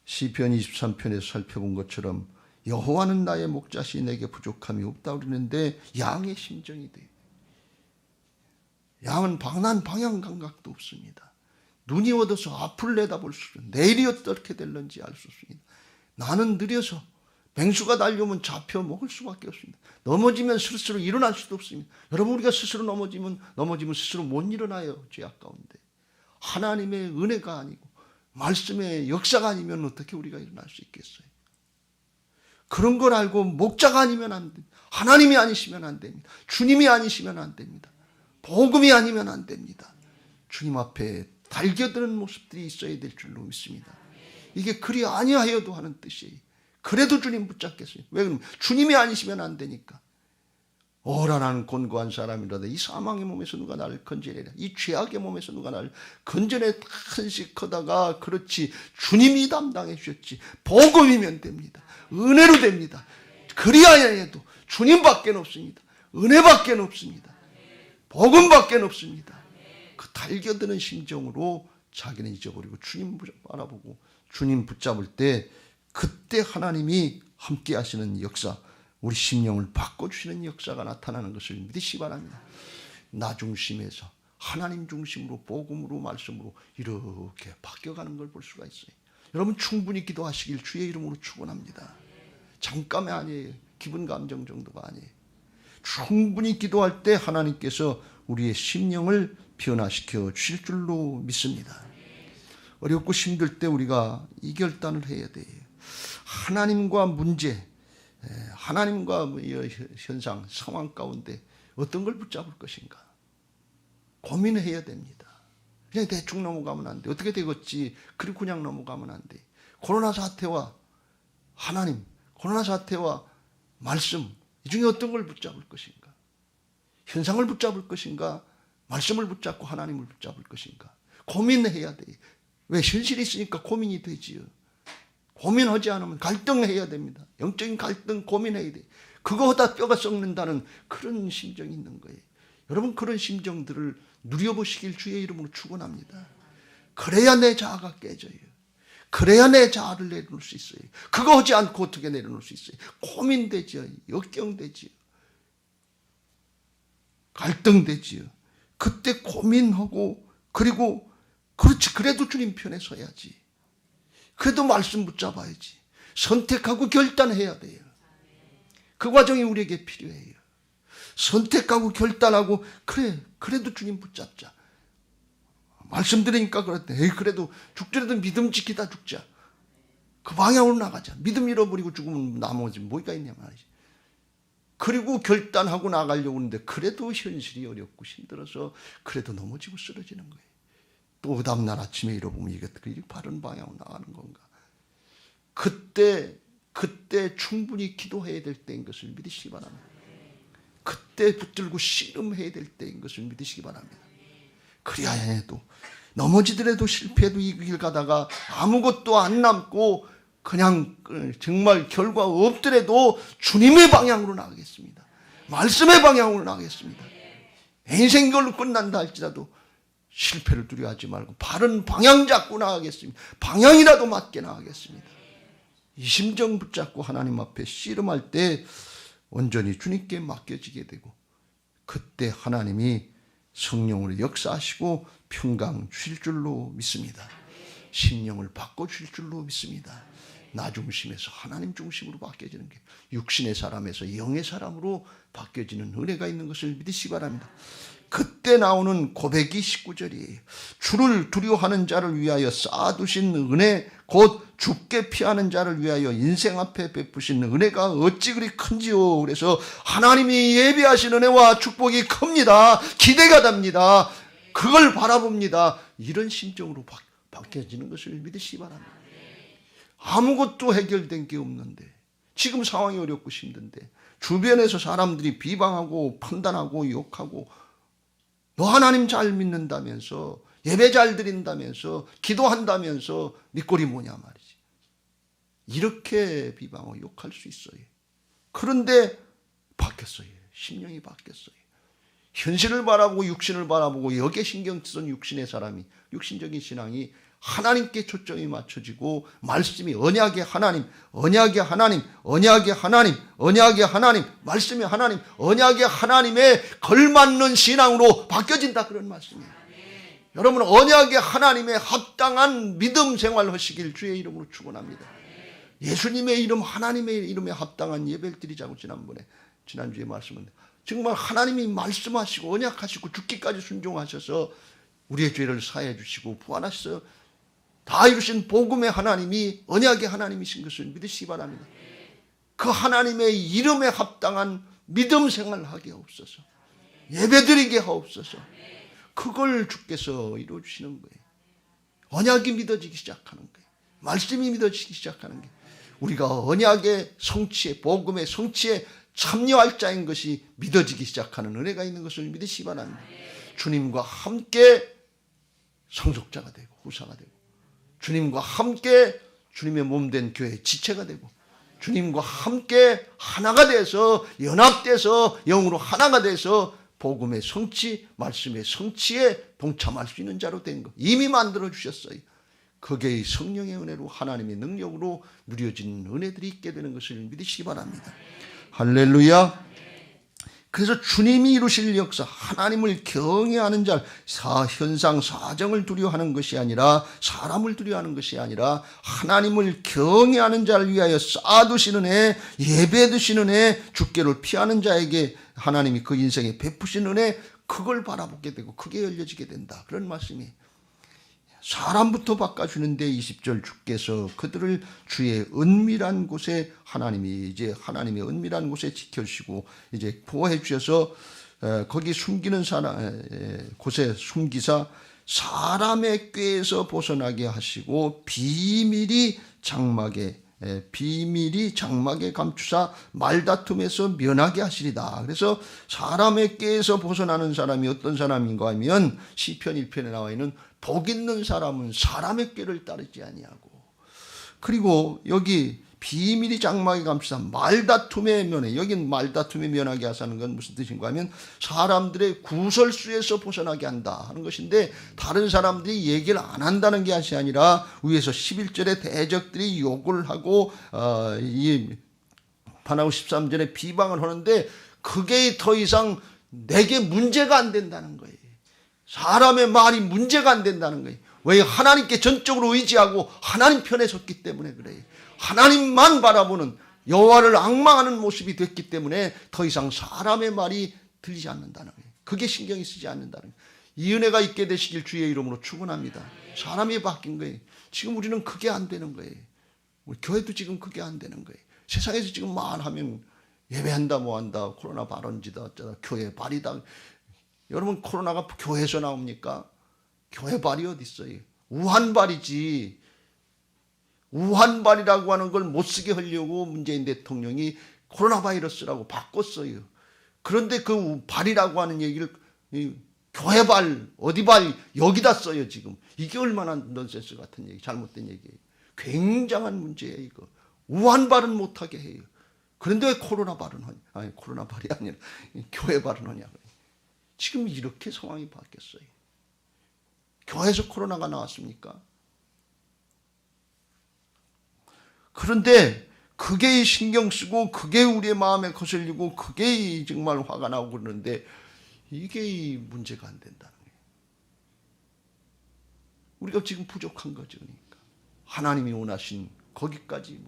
시편 23편에서 살펴본 것처럼 여호와는 나의 목자시 내게 부족함이 없다 그러는데 양의 심정이 돼요. 양은 방향 감각도 없습니다. 눈이 어두워서 앞을 내다볼 수 없습니다. 내일이 어떻게 될는지 알 수 없습니다. 나는 느려서 맹수가 달려오면 잡혀 먹을 수밖에 없습니다. 넘어지면 스스로 일어날 수도 없습니다. 여러분 우리가 스스로 넘어지면 스스로 못 일어나요. 죄악 가운데. 하나님의 은혜가 아니고 말씀의 역사가 아니면 어떻게 우리가 일어날 수 있겠어요. 그런 걸 알고 목자가 아니면 안 됩니다. 하나님이 아니시면 안 됩니다. 주님이 아니시면 안 됩니다. 복음이 아니면 안 됩니다. 주님 앞에 달겨드는 모습들이 있어야 될 줄로 믿습니다. 이게 그리 아니하여도 하는 뜻이에요. 그래도 주님 붙잡겠어요. 왜 그러면 주님이 아니시면 안 되니까. 오라 나는 곤고한 사람이라도 이 사망의 몸에서 누가 나를 건져내랴. 이 죄악의 몸에서 누가 나를 건져내 탄식하다가 그렇지 주님이 담당해 주셨지. 복음이면 됩니다. 은혜로 됩니다. 그리 아니하여도 주님밖에 없습니다. 은혜밖에 없습니다. 복음밖에 없습니다. 그 달겨드는 심정으로 자기는 잊어버리고 주님 바라보고 주님 붙잡을 때 그때 하나님이 함께 하시는 역사, 우리 심령을 바꿔주시는 역사가 나타나는 것을 믿으시기 바랍니다. 나 중심에서 하나님 중심으로 복음으로 말씀으로 이렇게 바뀌어가는 걸 볼 수가 있어요. 여러분 충분히 기도하시길 주의 이름으로 축원합니다. 잠깐이 아니에요. 기분 감정 정도가 아니에요. 충분히 기도할 때 하나님께서 우리의 심령을 변화시켜 주실 줄로 믿습니다. 어렵고 힘들 때 우리가 이 결단을 해야 돼요. 하나님과 문제, 하나님과 현상, 상황 가운데 어떤 걸 붙잡을 것인가 고민해야 됩니다. 그냥 대충 넘어가면 안 돼. 어떻게 되겠지? 그리고 그냥 넘어가면 안 돼. 코로나 사태와 하나님, 코로나 사태와 말씀 이 중에 어떤 걸 붙잡을 것인가? 현상을 붙잡을 것인가? 말씀을 붙잡고 하나님을 붙잡을 것인가? 고민해야 돼. 왜? 현실이 있으니까 고민이 되지요. 고민하지 않으면 갈등해야 됩니다. 영적인 갈등 고민해야 돼. 그거 하다 뼈가 썩는다는 그런 심정이 있는 거예요. 여러분 그런 심정들을 누려보시길 주의 이름으로 축원합니다. 그래야 내 자아가 깨져요. 그래야 내 자아를 내려놓을 수 있어요. 그거 하지 않고 어떻게 내려놓을 수 있어요? 고민되지요. 역경되지요. 갈등되지요. 그때 고민하고 그리고 그렇지 그래도 주님 편에 서야지. 그래도 말씀 붙잡아야지. 선택하고 결단해야 돼요. 그 과정이 우리에게 필요해요. 선택하고 결단하고 그래도 주님 붙잡자. 말씀 드리니까 그랬대. 그래도 죽더라도 믿음 지키다 죽자. 그 방향으로 나가자. 믿음 잃어버리고 죽으면 나머지 뭐가 있냐 말이지. 그리고 결단하고 나가려고 하는데 그래도 현실이 어렵고 힘들어서 그래도 넘어지고 쓰러지는 거예요. 또 그 다음날 아침에 일어보면 이게 바른 방향으로 나가는 건가. 그때 충분히 기도해야 될 때인 것을 믿으시기 바랍니다. 그때 붙들고 씨름해야 될 때인 것을 믿으시기 바랍니다. 그래야 해도 넘어지더라도 실패해도 이 길 가다가 아무것도 안 남고 그냥 정말 결과 없더라도 주님의 방향으로 나가겠습니다. 말씀의 방향으로 나가겠습니다. 인생 걸로 끝난다 할지라도 실패를 두려워하지 말고 바른 방향 잡고 나가겠습니다. 방향이라도 맞게 나가겠습니다. 이 심정 붙잡고 하나님 앞에 씨름할 때 온전히 주님께 맡겨지게 되고 그때 하나님이 성령으로 역사하시고 평강 주실 줄로 믿습니다. 심령을 바꿔주실 줄로 믿습니다. 나 중심에서 하나님 중심으로 바뀌어지는 게 육신의 사람에서 영의 사람으로 바뀌어지는 은혜가 있는 것을 믿으시기 바랍니다. 그때 나오는 고백이 19절이에요. 주를 두려워하는 자를 위하여 쌓아두신 은혜 곧 죽게 피하는 자를 위하여 인생 앞에 베푸신 은혜가 어찌 그리 큰지요. 그래서 하나님이 예비하신 은혜와 축복이 큽니다. 기대가 됩니다. 그걸 바라봅니다. 이런 심정으로 바뀌어지는 것을 믿으시기 바랍니다. 아무것도 해결된 게 없는데 지금 상황이 어렵고 힘든데 주변에서 사람들이 비방하고 판단하고 욕하고 너 하나님 잘 믿는다면서 예배 잘 드린다면서 기도한다면서 네 꼴이 뭐냐 말이지. 이렇게 비방하고 욕할 수 있어요. 그런데 바뀌었어요. 심령이 바뀌었어요. 현실을 바라보고 육신을 바라보고 여기에 신경 쓰던 육신의 사람이 육신적인 신앙이 하나님께 초점이 맞춰지고 말씀이 언약의 하나님, 언약의 하나님, 언약의 하나님, 언약의 하나님, 말씀의 하나님, 언약의 하나님에 걸맞는 신앙으로 바뀌어진다 그런 말씀이에요. 여러분 언약의 하나님에 합당한 믿음 생활 하시길 주의 이름으로 축원합니다. 예수님의 이름 하나님의 이름에 합당한 예배를 드리자고 지난주에 말씀했는데 정말 하나님이 말씀하시고 언약하시고 죽기까지 순종하셔서 우리의 죄를 사해 주시고 부활하셔서 다 이루신 복음의 하나님이 언약의 하나님이신 것을 믿으시기 바랍니다. 그 하나님의 이름에 합당한 믿음 생활하게 하옵소서. 예배드리게 하옵소서. 그걸 주께서 이루어주시는 거예요. 언약이 믿어지기 시작하는 거예요. 말씀이 믿어지기 시작하는 거예요. 우리가 언약의 성취에 복음의 성취에 참여할 자인 것이 믿어지기 시작하는 은혜가 있는 것을 믿으시기 바랍니다. 주님과 함께 상속자가 되고 후사가 되고 주님과 함께 주님의 몸된 교회의 지체가 되고 주님과 함께 하나가 돼서 연합돼서 영으로 하나가 돼서 복음의 성취, 말씀의 성취에 동참할 수 있는 자로 된 것 이미 만들어 주셨어요. 그게 성령의 은혜로 하나님의 능력으로 누려진 은혜들이 있게 되는 것을 믿으시기 바랍니다. 할렐루야. 그래서 주님이 이루실 역사, 하나님을 경외하는 자, 현상, 사정을 두려워하는 것이 아니라 사람을 두려워하는 것이 아니라 하나님을 경외하는 자를 위하여 쌓아두시는 애, 예배드시는 애, 주께를 피하는 자에게 하나님이 그 인생에 베푸신 은혜, 그걸 바라보게 되고 그게 열려지게 된다. 그런 말씀이 사람부터 바꿔주는데 20절 주께서 그들을 주의 은밀한 곳에 하나님의 은밀한 곳에 지켜주시고 이제 보호해 주셔서 거기 숨기는 곳에 숨기사 사람의 꾀에서 벗어나게 하시고 비밀이 장막에 비밀이 장막에 감추사 말다툼에서 면하게 하시리다. 그래서 사람의 꾀에서 벗어나는 사람이 어떤 사람인가 하면 시편 1편에 나와 있는 복 있는 사람은 사람의 꾀를 따르지 아니하고, 그리고 여기 비밀이 장막에 감추사 말다툼에 면해, 여긴 말다툼에 면하게 하사는 건 무슨 뜻인가 하면 사람들의 구설수에서 벗어나게 한다 하는 것인데, 다른 사람들이 얘기를 안 한다는 게 아니라 위에서 11절에 대적들이 욕을 하고 이 반하고 13절에 비방을 하는데 그게 더 이상 내게 문제가 안 된다는 거예요. 사람의 말이 문제가 안 된다는 거예요. 왜? 하나님께 전적으로 의지하고 하나님 편에 섰기 때문에 그래요. 하나님만 바라보는, 여호와를 앙망하는 모습이 됐기 때문에 더 이상 사람의 말이 들리지 않는다는 거예요. 그게 신경이 쓰지 않는다는 거예요. 이 은혜가 있게 되시길 주의 이름으로 축원합니다. 사람이 바뀐 거예요. 지금 우리는 그게 안 되는 거예요. 우리 교회도 지금 그게 안 되는 거예요. 세상에서 지금 말하면 예배한다 뭐한다, 코로나 발언지다 어쩌다, 교회 발이다. 여러분, 코로나가 교회에서 나옵니까? 교회 발이 어디 있어요? 우한발이지. 우한발이라고 하는 걸 못 쓰게 하려고 문재인 대통령이 코로나 바이러스라고 바꿨어요. 그런데 그 발이라고 하는 얘기를 교회 발, 어디 발, 여기다 써요 지금. 이게 얼마나 넌센스 같은 얘기, 잘못된 얘기예요. 굉장한 문제예요 이거. 우한발은 못하게 해요. 그런데 왜 코로나 발은 하냐? 아니, 코로나 발이 아니라 교회 발은 하냐고요. 지금 이렇게 상황이 바뀌었어요. 교회에서 코로나가 나왔습니까? 그런데 그게 신경 쓰고 그게 우리의 마음에 거슬리고 그게 정말 화가 나고 그러는데 이게 문제가 안 된다는 거예요. 우리가 지금 부족한 거죠. 그러니까 하나님이 원하신 거기까지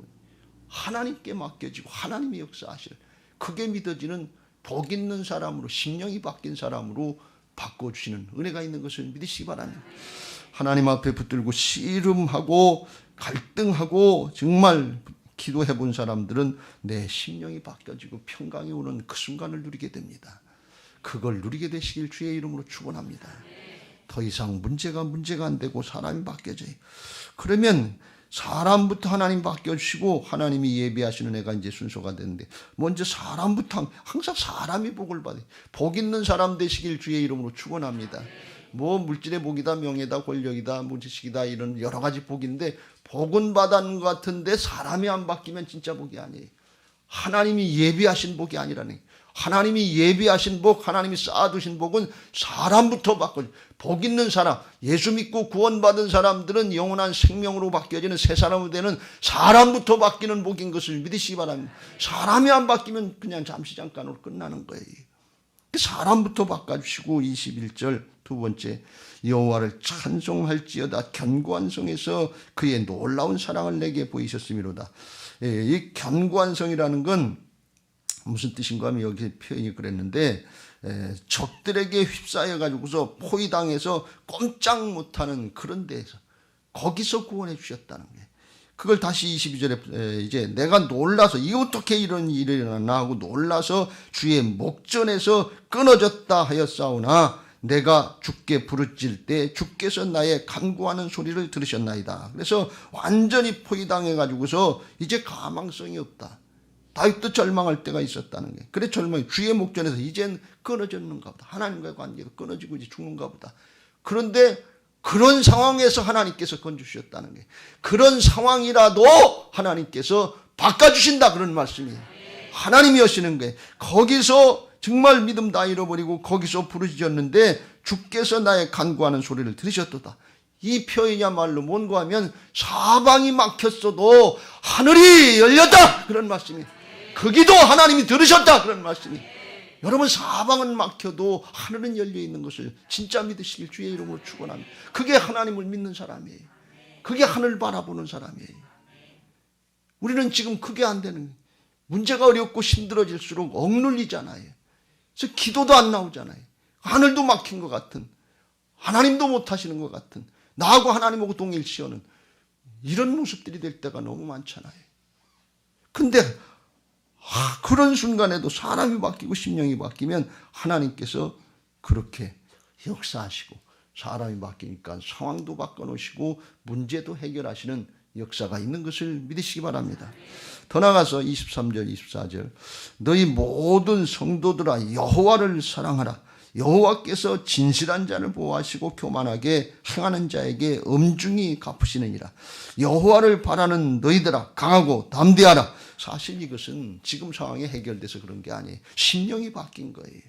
하나님께 맡겨지고 하나님이 역사하실, 그게 믿어지는 복 있는 사람으로, 심령이 바뀐 사람으로 바꿔주시는 은혜가 있는 것을 믿으시기 바랍니다. 하나님 앞에 붙들고 씨름하고 갈등하고 정말 기도해 본 사람들은 내 심령이 바뀌어지고 평강이 오는 그 순간을 누리게 됩니다. 그걸 누리게 되시길 주의 이름으로 축원합니다. 더 이상 문제가 안 되고 사람이 바뀌어져요. 그러면 사람부터 하나님 바뀌어주시고 하나님이 예비하시는 애가 이제 순서가 되는데, 먼저 사람부터, 항상 사람이 복을 받아요. 복 있는 사람 되시길 주의 이름으로 축원합니다. 뭐 물질의 복이다, 명예다, 권력이다, 지식이다, 이런 여러 가지 복인데 복은 받았는 것 같은데 사람이 안 바뀌면 진짜 복이 아니에요. 하나님이 예비하신 복이 아니라네. 하나님이 예비하신 복, 하나님이 쌓아두신 복은 사람부터 바꿔요. 복 있는 사람, 예수 믿고 구원받은 사람들은 영원한 생명으로 바뀌어지는 새 사람으로 되는 사람부터 바뀌는 복인 것을 믿으시기 바랍니다. 사람이 안 바뀌면 그냥 잠시 잠깐으로 끝나는 거예요. 사람부터 바꿔주시고 21절 두 번째, 여호와를 찬송할지어다 견고한 성에서 그의 놀라운 사랑을 내게 보이셨음이로다. 이 견고한 성이라는 건 무슨 뜻인가 하면 여기 표현이 그랬는데, 적들에게 휩싸여 가지고서 포위당해서 꼼짝 못하는 그런 데에서, 거기서 구원해 주셨다는 거예요. 그걸 다시 22절에 이제 내가 놀라서 이 어떻게 이런 일이 일어났나 하고 놀라서 주의 목전에서 끊어졌다 하였사오나 내가 주께 부르짖을 때 주께서 나의 간구하는 소리를 들으셨나이다. 그래서 완전히 포위당해 가지고서 이제 가망성이 없다. 다윗도 절망할 때가 있었다는 거예요. 그래 절망이 주의 목전에서 이젠 끊어졌는가 보다. 하나님과의 관계가 끊어지고 이제 죽는가 보다. 그런데 그런 상황에서 하나님께서 건져주셨다는 거예요. 그런 상황이라도 하나님께서 바꿔주신다, 그런 말씀이에요. 하나님이 하시는 거예요. 거기서 정말 믿음 다 잃어버리고 거기서 부르짖었는데 주께서 나의 간구하는 소리를 들으셨도다. 이 표현이야말로 뭔가 하면 사방이 막혔어도 하늘이 열렸다, 그런 말씀이에요. 거기도 하나님이 들으셨다, 그런 말씀이에요. 여러분, 사방은 막혀도 하늘은 열려있는 것을 진짜 믿으시길 주의 이름으로 축원합니다. 그게 하나님을 믿는 사람이에요. 그게 하늘을 바라보는 사람이에요. 우리는 지금 그게 안 되는 거예요. 문제가 어렵고 힘들어질수록 억눌리잖아요. 그래서 기도도 안 나오잖아요. 하늘도 막힌 것 같은, 하나님도 못하시는 것 같은, 나하고 하나님하고 동일시하는 이런 모습들이 될 때가 너무 많잖아요. 근데 그런 순간에도 사람이 바뀌고 심령이 바뀌면 하나님께서 그렇게 역사하시고, 사람이 바뀌니까 상황도 바꿔놓으시고 문제도 해결하시는 역사가 있는 것을 믿으시기 바랍니다. 더 나아가서 23절 24절 너희 모든 성도들아 여호와를 사랑하라. 여호와께서 진실한 자를 보호하시고 교만하게 행하는 자에게 엄중히 갚으시느니라. 여호와를 바라는 너희들아 강하고 담대하라. 사실 이것은 지금 상황이 해결돼서 그런 게 아니에요. 심령이 바뀐 거예요.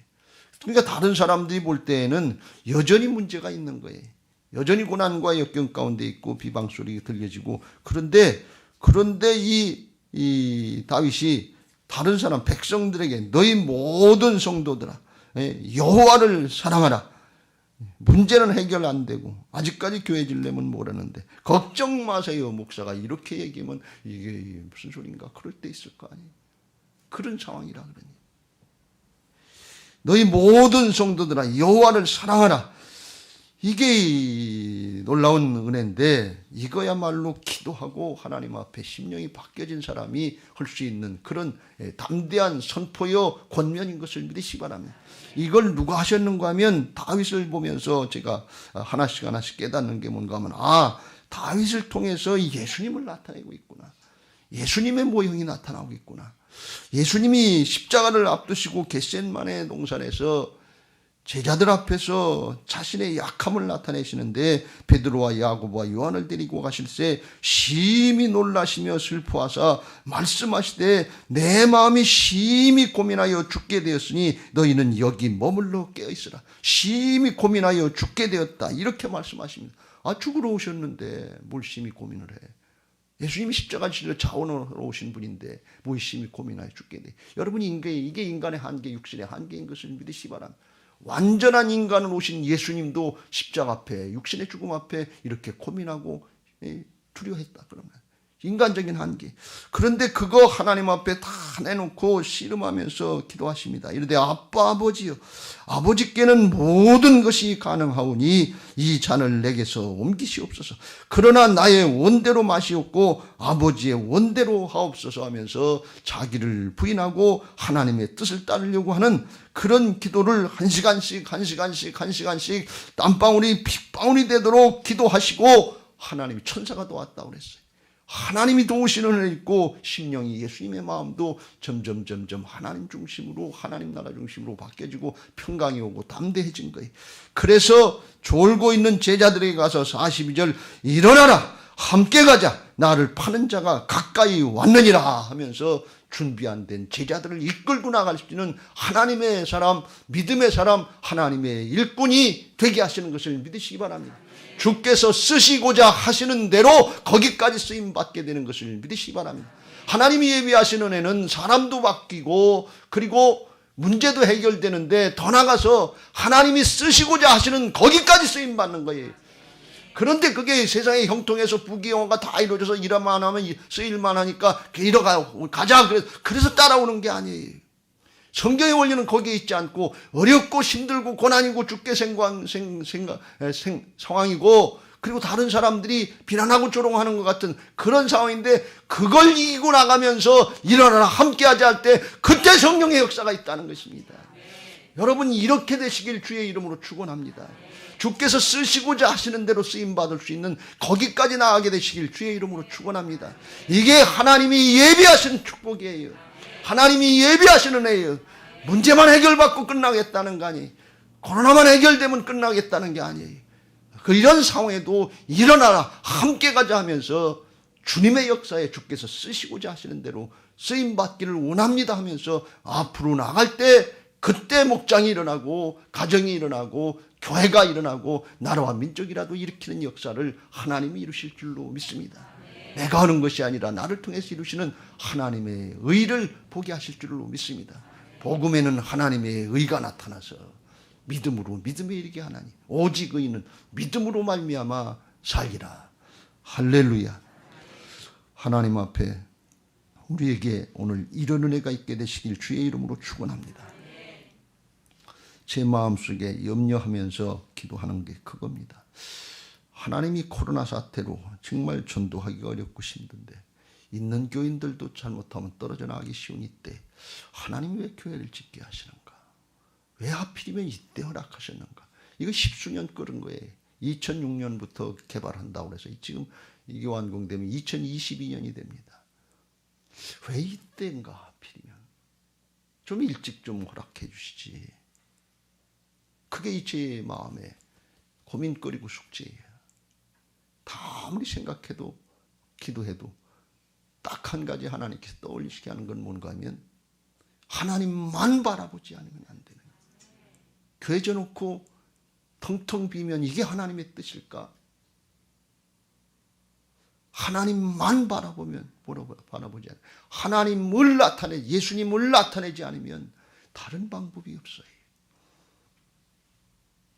그러니까 다른 사람들이 볼 때에는 여전히 문제가 있는 거예요. 여전히 고난과 역경 가운데 있고 비방 소리가 들려지고 그런데 이 다윗이 다른 사람 백성들에게 너희 모든 성도들아 여호와를 사랑하라. 문제는 해결 안 되고 아직까지 교회 질려면 모르는데 걱정 마세요. 목사가 이렇게 얘기하면 이게 무슨 소린가 그럴 때 있을 거 아니에요. 그런 상황이라 그러니 너희 모든 성도들아 여호와를 사랑하라. 이게 놀라운 은혜인데 이거야말로 기도하고 하나님 앞에 심령이 바뀌어진 사람이 할 수 있는 그런 담대한 선포요 권면인 것을 믿으시기 바랍니다. 이걸 누가 하셨는가 하면 다윗을 보면서 제가 하나씩 깨닫는 게 뭔가 하면 다윗을 통해서 예수님을 나타내고 있구나. 예수님의 모형이 나타나고 있구나. 예수님이 십자가를 앞두시고 겟셋마네 동산에서 제자들 앞에서 자신의 약함을 나타내시는데 베드로와 야고보와 요한을 데리고 가실새 심히 놀라시며 슬퍼하사 말씀하시되 내 마음이 심히 고민하여 죽게 되었으니 너희는 여기 머물러 깨어있으라. 심히 고민하여 죽게 되었다. 이렇게 말씀하십니다. 죽으러 오셨는데 뭘 심히 고민을 해. 예수님이 십자가 지려 자원으로 오신 분인데 뭘 심히 고민하여 죽게 돼. 여러분 이게 인간의 한계, 육신의 한계인 것을 믿으시기 바랍니다. 완전한 인간으로 오신 예수님도 십자가 앞에 육신의 죽음 앞에 이렇게 고민하고 두려워했다. 그러면 인간적인 한계. 그런데 그거 하나님 앞에 다 내놓고 씨름하면서 기도하십니다. 이르되 아빠 아버지여 아버지께는 모든 것이 가능하오니 이 잔을 내게서 옮기시옵소서. 그러나 나의 원대로 마시옵고 아버지의 원대로 하옵소서 하면서 자기를 부인하고 하나님의 뜻을 따르려고 하는 그런 기도를 한 시간씩 땀방울이 핏방울이 되도록 기도하시고 하나님이 천사가 도왔다고 그랬어요. 하나님이 도우시는 은혜 있고 심령이 예수님의 마음도 점점 하나님 중심으로 하나님 나라 중심으로 바뀌어지고 평강이 오고 담대해진 거예요. 그래서 졸고 있는 제자들에게 가서 42절 일어나라 함께 가자 나를 파는 자가 가까이 왔느니라 하면서 준비 안 된 제자들을 이끌고 나갈 수 있는 하나님의 사람 믿음의 사람 하나님의 일꾼이 되게 하시는 것을 믿으시기 바랍니다. 주께서 쓰시고자 하시는 대로 거기까지 쓰임받게 되는 것을 믿으시기 바랍니다. 하나님이 예비하시는 애는 사람도 바뀌고 그리고 문제도 해결되는데 더 나가서 하나님이 쓰시고자 하시는 거기까지 쓰임받는 거예요. 그런데 그게 세상의 형통에서 부귀영화가 다 이루어져서 일만 하면 쓰일만 하니까 가자 그래서 따라오는 게 아니에요. 성경의 원리는 거기에 있지 않고 어렵고 힘들고 고난이고 죽게 상황이고 그리고 다른 사람들이 비난하고 조롱하는 것 같은 그런 상황인데 그걸 이기고 나가면서 일어나라 함께하자 할 때 그때 성령의 역사가 있다는 것입니다. 여러분 이렇게 되시길 주의 이름으로 축원합니다. 주께서 쓰시고자 하시는 대로 쓰임받을 수 있는 거기까지 나아가게 되시길 주의 이름으로 축원합니다. 이게 하나님이 예비하신 축복이에요. 하나님이 예비하시는 애예요. 문제만 해결받고 끝나겠다는 거 아니에요. 코로나만 해결되면 끝나겠다는 게 아니에요. 이런 상황에도 일어나라 함께 가자 하면서 주님의 역사에 주께서 쓰시고자 하시는 대로 쓰임받기를 원합니다 하면서 앞으로 나갈 때 그때 목장이 일어나고 가정이 일어나고 교회가 일어나고 나라와 민족이라도 일으키는 역사를 하나님이 이루실 줄로 믿습니다. 내가 하는 것이 아니라 나를 통해서 이루시는 하나님의 의를 보게 하실 줄로 믿습니다. 복음에는 하나님의 의가 나타나서 믿음으로 믿음에 이르게 하나니 오직 의인은 믿음으로 말미암아 살리라. 할렐루야. 하나님 앞에 우리에게 오늘 이런 은혜가 있게 되시길 주의 이름으로 축원합니다. 제 마음속에 염려하면서 기도하는 게 그겁니다. 하나님이 코로나 사태로 정말 전도하기가 어렵고 힘든데 있는 교인들도 잘못하면 떨어져 나가기 쉬운 이때 하나님이 왜 교회를 짓게 하시는가? 왜 하필이면 이때 허락하셨는가? 이거 십수년 끓은 거예요. 2006년부터 개발한다고 해서 지금 이게 완공되면 2022년이 됩니다. 왜 이때인가 하필이면. 좀 일찍 좀 허락해 주시지. 그게 제 마음에 고민거리고 숙제예요. 다 아무리 생각해도 기도해도 딱 한 가지 하나님께서 떠올리시게 하는 건 뭔가 하면 하나님만 바라보지 않으면 안 되는 거예요. 교회 져놓고 텅텅 비면 이게 하나님의 뜻일까? 하나님만 바라보면 바라보지 않아요. 하나님을 예수님을 나타내지 않으면 다른 방법이 없어요.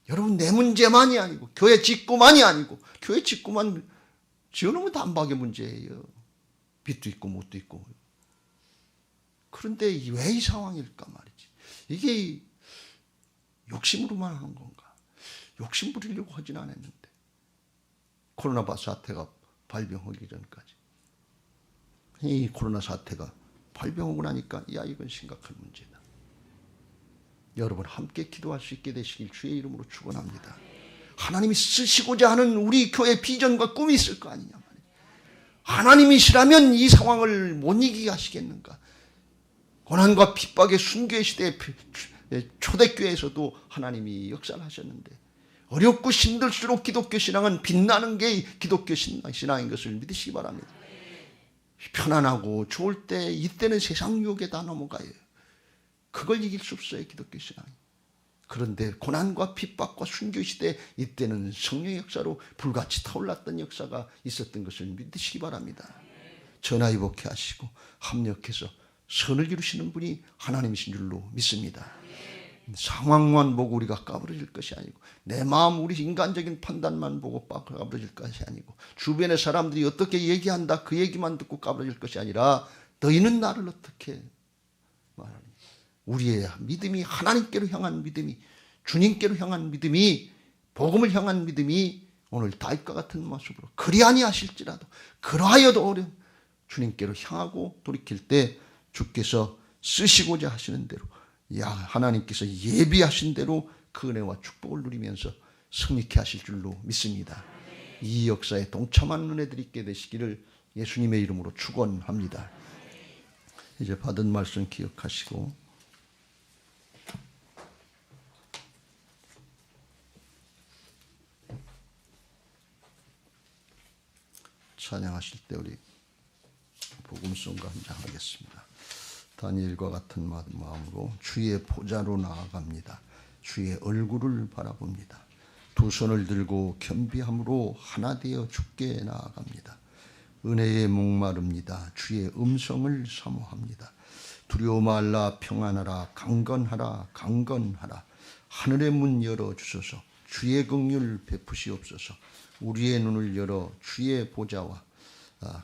여러분 내 문제만이 아니고 교회 직구만이 아니고 교회 직구만 지어놓으면 단박의 문제예요. 빚도 있고 못도 있고. 그런데 왜 이 상황일까 말이지. 이게 욕심으로만 하는 건가? 욕심 부리려고 하진 않았는데 코로나 사태가 발병하기 전까지 이 코로나 사태가 발병하고 나니까 야 이건 심각한 문제다. 여러분 함께 기도할 수 있게 되시길 주의 이름으로 축원합니다. 하나님이 쓰시고자 하는 우리 교회 비전과 꿈이 있을 거 아니냐 말이에요. 하나님이시라면 이 상황을 못 이기게 하시겠는가. 고난과 핍박의 순교의 시대에 초대교회에서도 하나님이 역사를 하셨는데 어렵고 힘들수록 기독교 신앙은 빛나는 게 기독교 신앙인 것을 믿으시기 바랍니다. 편안하고 좋을 때 이때는 세상 유혹에 다 넘어가요. 그걸 이길 수 없어요, 기독교 신앙이. 그런데 고난과 핍박과 순교 시대 이때는 성령의 역사로 불같이 타올랐던 역사가 있었던 것을 믿으시기 바랍니다. 전화위복해 하시고 합력해서 선을 이루시는 분이 하나님이신 줄로 믿습니다. 상황만 보고 우리가 까부러질 것이 아니고 내 마음 우리 인간적인 판단만 보고 까부러질 것이 아니고 주변의 사람들이 어떻게 얘기한다 그 얘기만 듣고 까부러질 것이 아니라 너희는 나를 어떻게 말하니 우리의 믿음이 하나님께로 향한 믿음이 주님께로 향한 믿음이 복음을 향한 믿음이 오늘 다윗과 같은 모습으로 그리 아니하실지라도 그러하여도 어려운 주님께로 향하고 돌이킬 때 주께서 쓰시고자 하시는 대로 하나님께서 예비하신 대로 그 은혜와 축복을 누리면서 승리케 하실 줄로 믿습니다. 이 역사에 동참하는 은혜들이 있게 되시기를 예수님의 이름으로 축원합니다. 이제 받은 말씀 기억하시고 찬양하실 때 우리 복음송가 한 장 하겠습니다. 다니엘과 같은 마음으로 주의 보좌로 나아갑니다. 주의 얼굴을 바라봅니다. 두 손을 들고 겸비함으로 하나 되어 주께 나아갑니다. 은혜에 목마릅니다. 주의 음성을 사모합니다. 두려워 말라 평안하라 강건하라 강건하라. 하늘의 문 열어주소서. 주의 긍휼 베푸시옵소서. 우리의 눈을 열어 주의 보좌와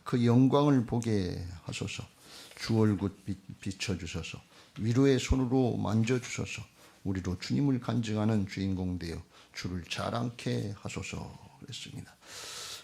그 영광을 보게 하소서. 주 얼굴 비춰주소서. 위로의 손으로 만져주소서. 우리로 주님을 간증하는 주인공 되어 주를 자랑케 하소서 그랬습니다.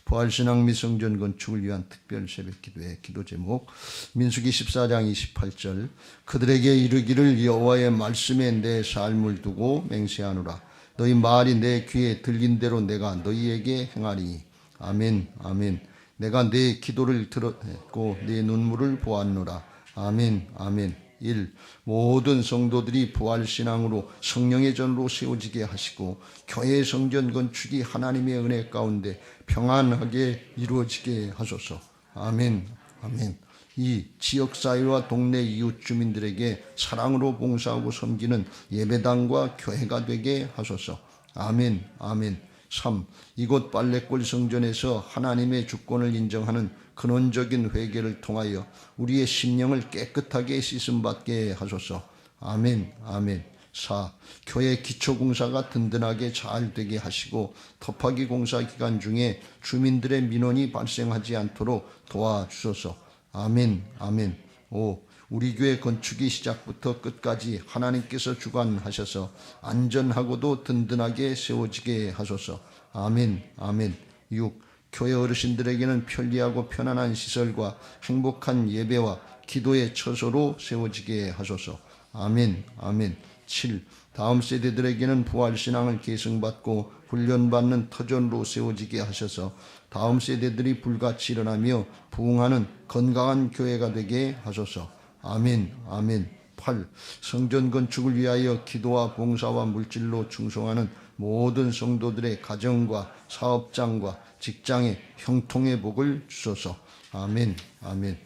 부활신앙 및 성전 건축을 위한 특별 새벽기도의 기도 제목 민수기 14장 28절 그들에게 이르기를 여호와의 말씀에 내 삶을 두고 맹세하노라. 너희 말이 내 귀에 들린 대로 내가 너희에게 행하리니 아멘 아멘. 내가 내 기도를 들었고 내 눈물을 보았노라. 아멘 아멘. 1. 모든 성도들이 부활신앙으로 성령의 전으로 세워지게 하시고 교회 성전 건축이 하나님의 은혜 가운데 평안하게 이루어지게 하소서. 아멘 아멘. 2. 지역사회와 동네 이웃 주민들에게 사랑으로 봉사하고 섬기는 예배당과 교회가 되게 하소서. 아멘 아멘. 3. 이곳 빨래골 성전에서 하나님의 주권을 인정하는 근원적인 회개를 통하여 우리의 심령을 깨끗하게 씻음받게 하소서. 아멘 아멘. 4. 교회 기초공사가 든든하게 잘 되게 하시고 터파기 공사 기간 중에 주민들의 민원이 발생하지 않도록 도와주소서. 아멘 아멘. 5. 우리 교회 건축이 시작부터 끝까지 하나님께서 주관하셔서 안전하고도 든든하게 세워지게 하소서. 아멘 아멘. 6. 교회 어르신들에게는 편리하고 편안한 시설과 행복한 예배와 기도의 처소로 세워지게 하소서. 아멘. 아멘. 7. 다음 세대들에게는 부활신앙을 계승받고 훈련받는 터전으로 세워지게 하셔서 다음 세대들이 불같이 일어나며 부흥하는 건강한 교회가 되게 하소서. 아멘. 아멘. 8. 성전 건축을 위하여 기도와 봉사와 물질로 충성하는 모든 성도들의 가정과 사업장과 직장에 형통의 복을 주소서. 아멘. 아멘.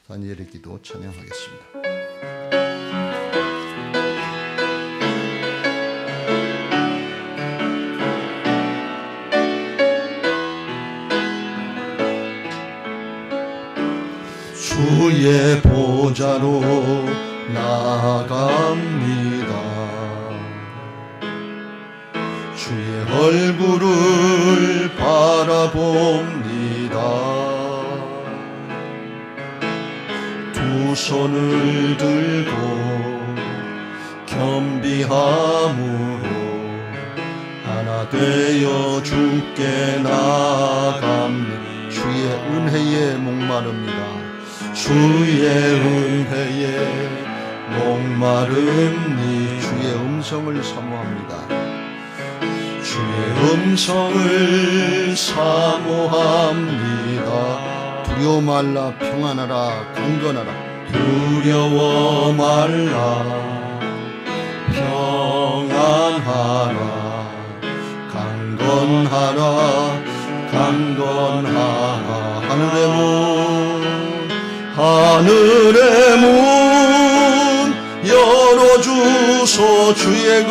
다니엘의 기도 찬양하겠습니다. 주의 보좌로 나아갑니다. 주의 얼굴을 바라봅니다. 두 손을 들고 겸비함으로 하나 되어 주께 나아갑니다. 주의 은혜에 목마릅니다. 주의 은혜에 목마름니 주의 음성을 사모합니다. 주의 음성을 사모합니다. 두려워 말라 평안하라 강건하라. 두려워 말라 평안하라 강건하라 강건하라. 하늘의 문 열어주소. 주의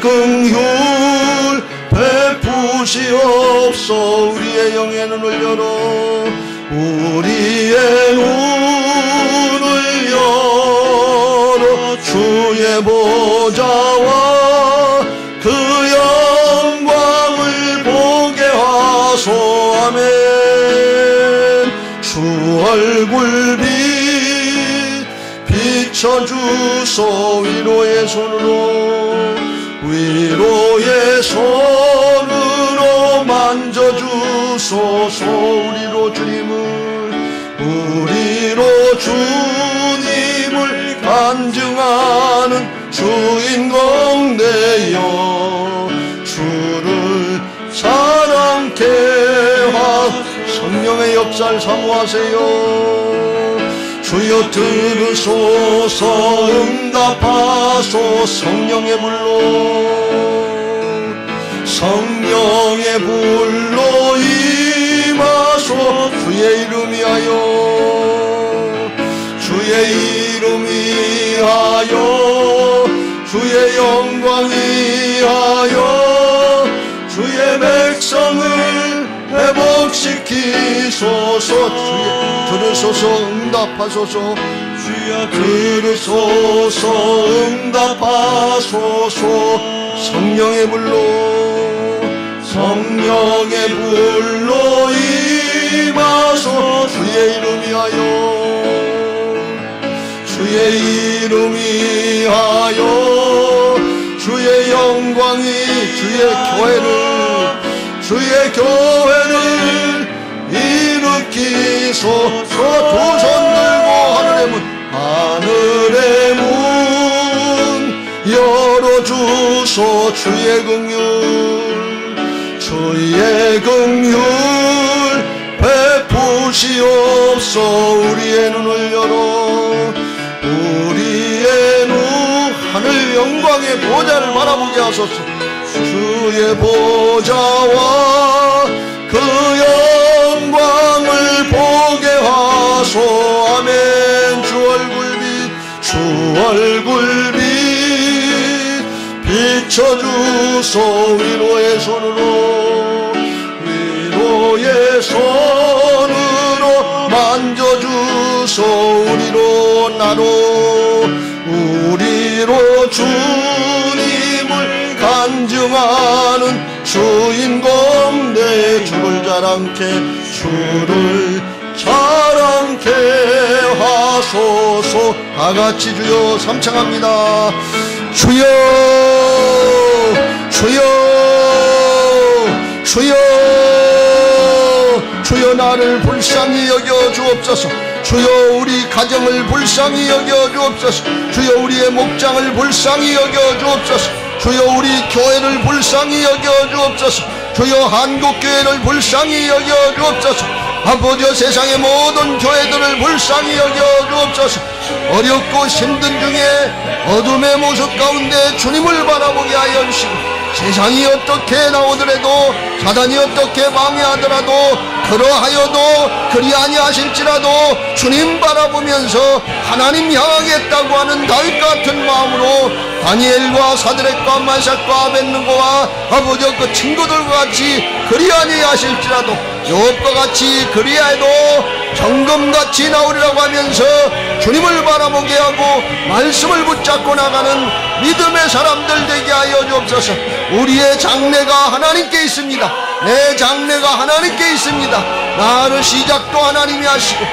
긍휼 베푸시옵소. 우리의 영의 눈을 열어 우리의 눈을 열어 주의 보좌와 그 영광을 보게 하소. 아멘. 주 얼굴 비춰주소. 위로의 손으로 만져주소서. 우리로 주님을 간증하는 주인공 되어 주를 사랑케 성령의 역사를 사모하세요. 주여 들으소서. 응답하소. 성령의 불로 임하소. 주의 이름 위하여 주의 영광 위하여 주의 백성을 회복시키소서. 주여 들으소서. 응답하소서. 주여 들으소서. 응답하소서. 성령의 불로 임하소. 주의 이름 위하여 주의 영광이 주의 교회를 일으키소서. 두 손 들고 하늘의 문 열어주소. 주의 긍휼 베푸시옵소. 우리의 눈을 열어 하늘 영광의 보좌를 바라보게 하소서. 주의 보좌와 그 영광을 보게 하소. 아멘. 주 얼굴빛 비춰주소. 위로의 손으로 만져주소. 우리로 주님을 간증하는 주인공 내 주를 자랑케 하소서. 다같이 주여 삼창합니다. 주여 주여 주여 주여 주여 나를 불쌍히 여겨 주옵소서. 주여 우리 가정을 불쌍히 여겨 주옵소서. 주여 우리의 목장을 불쌍히 여겨 주옵소서. 주여 우리 교회를 불쌍히 여겨 주옵소서. 주여 한국교회를 불쌍히 여겨 주옵소서. 아버지 세상의 모든 교회들을 불쌍히 여겨 주옵소서. 어렵고 힘든 중에 어둠의 모습 가운데 주님을 바라보게 하여 주시고, 세상이 어떻게 나오더라도 사단이 어떻게 방해하더라도 그러하여도 그리 아니하실지라도 주님 바라보면서 하나님 향하겠다고 하는 다윗 같은 마음으로 다니엘과 사드락과 메삭과 아벳느고와 아버지 그 친구들과 같이 그리 아니하실지라도 욥과 같이 그리하여도 정금같이 나오리라고 하면서 주님을 바라보게 하고 말씀을 붙잡고 나가는 믿음의 사람들 되게 하여 주옵소서. 우리의 장래가 하나님께 있습니다. 내 장래가 하나님께 있습니다. 나를 시작도 하나님이 하시고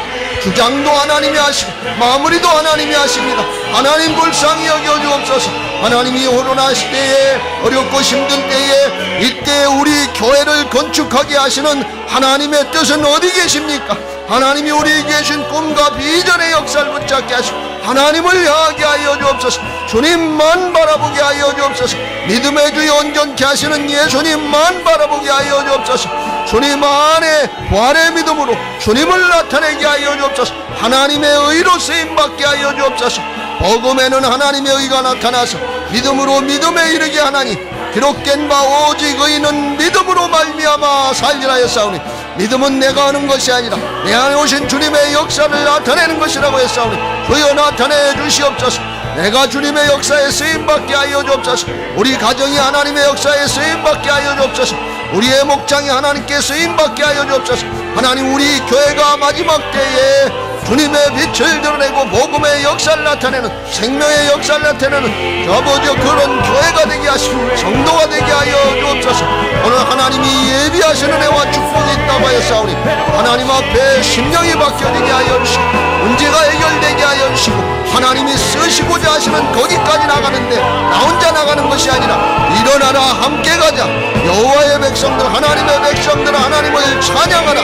주장도 하나님이 하시고 마무리도 하나님이 하십니다. 하나님 불쌍히 여겨 주옵소서. 하나님이 호론하실 때에 어렵고 힘든 때에 이때 우리 교회를 건축하게 하시는 하나님의 뜻은 어디 계십니까? 하나님이 우리에게 계신 꿈과 비전의 역사를 붙잡게 하시고 하나님을 향하게 하여 주옵소서. 주님만 바라보게 하여 주옵소서. 믿음의 주여 온전케 하시는 예수님만 바라보게 하여 주옵소서. 주님 안에 부활의 믿음으로 주님을 나타내게 하여 주옵소서. 하나님의 의로 쓰임받게 하여 주옵소서. 복음에는 하나님의 의가 나타나서 믿음으로 믿음에 이르게 하나니 기록된 바 오직 의인은 믿음으로 말미암아 살리라 했사오니, 믿음은 내가 하는 것이 아니라 내 안에 오신 주님의 역사를 나타내는 것이라고 했사오니 주여 나타내 주시옵소서. 내가 주님의 역사에 쓰임받게 하여 주옵소서. 우리 가정이 하나님의 역사에 쓰임받게 하여 주옵소서. 우리의 목장이 하나님께 쓰임받게 하여 주옵소서. 하나님 우리 교회가 마지막 때에 주님의 빛을 드러내고 복음의 역사를 나타내는 생명의 역사를 나타내는 아버지 그런 교회가 되게 하시고 성도가 되게 하여 주옵소서. 오늘 하나님이 예비하시는 은혜와 축복이 있다고 하였사오니 하나님 앞에 심령이 바뀌어지게 하여 주시고 문제가 해결되게 하여 주시고 하나님이 쓰시고자 하시는 거기까지 나가는데 나 혼자 나가는 것이 아니라 일어나라 함께 가자. 여호와의 백성들 하나님의 백성들 하나님을 찬양하라,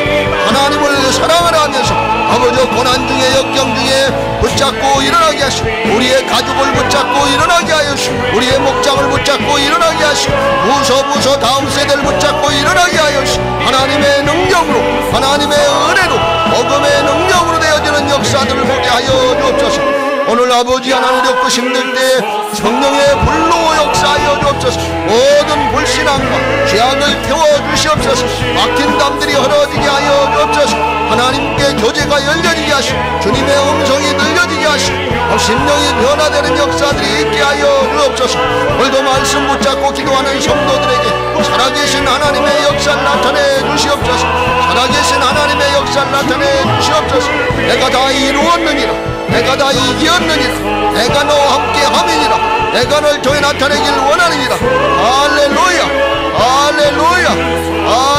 하나님을 사랑하라 하면서 아버지 고난 중에 역경 중에 붙잡고 일어나게 하시고 우리의 가족을 붙잡고 일어나게 하여 주시고 우리의 목장을 붙잡고 일어나게 하시고 무서 다음 세대를 붙잡고 일어나게 하여 주시고 하나님의 능력으로 하나님의 은혜로 복음의 능력으로 되어지는 역사들을 보게 하여 주옵소서. 오늘 아버지 하나님 어렵고 힘들 때 성령의 불로 역사하여 주옵소서. 모든 불신앙과 죄악을 태워주시옵소서. 막힌 담들이 헐어지게 하여 주옵소서. 하나님께 교제가 열려지게 하시고 주님의 음성이 들려지게 하시고 심령이 변화되는 역사들이 있게 하여 주옵소서. 오늘도 말씀 붙잡고 기도하는 성도들에게 살아계신 하나님의 역사를 나타내 주시옵소서. 살아계신 하나님의 역사를 나타내 주시옵소서. 내가 다 이루었느니라, 내가 다 이기었느니라, 내가 너와 함께 함이니라, 내가 널 통해 나타내길 원하느니라. 할렐루야, 할렐루야, 할렐루야.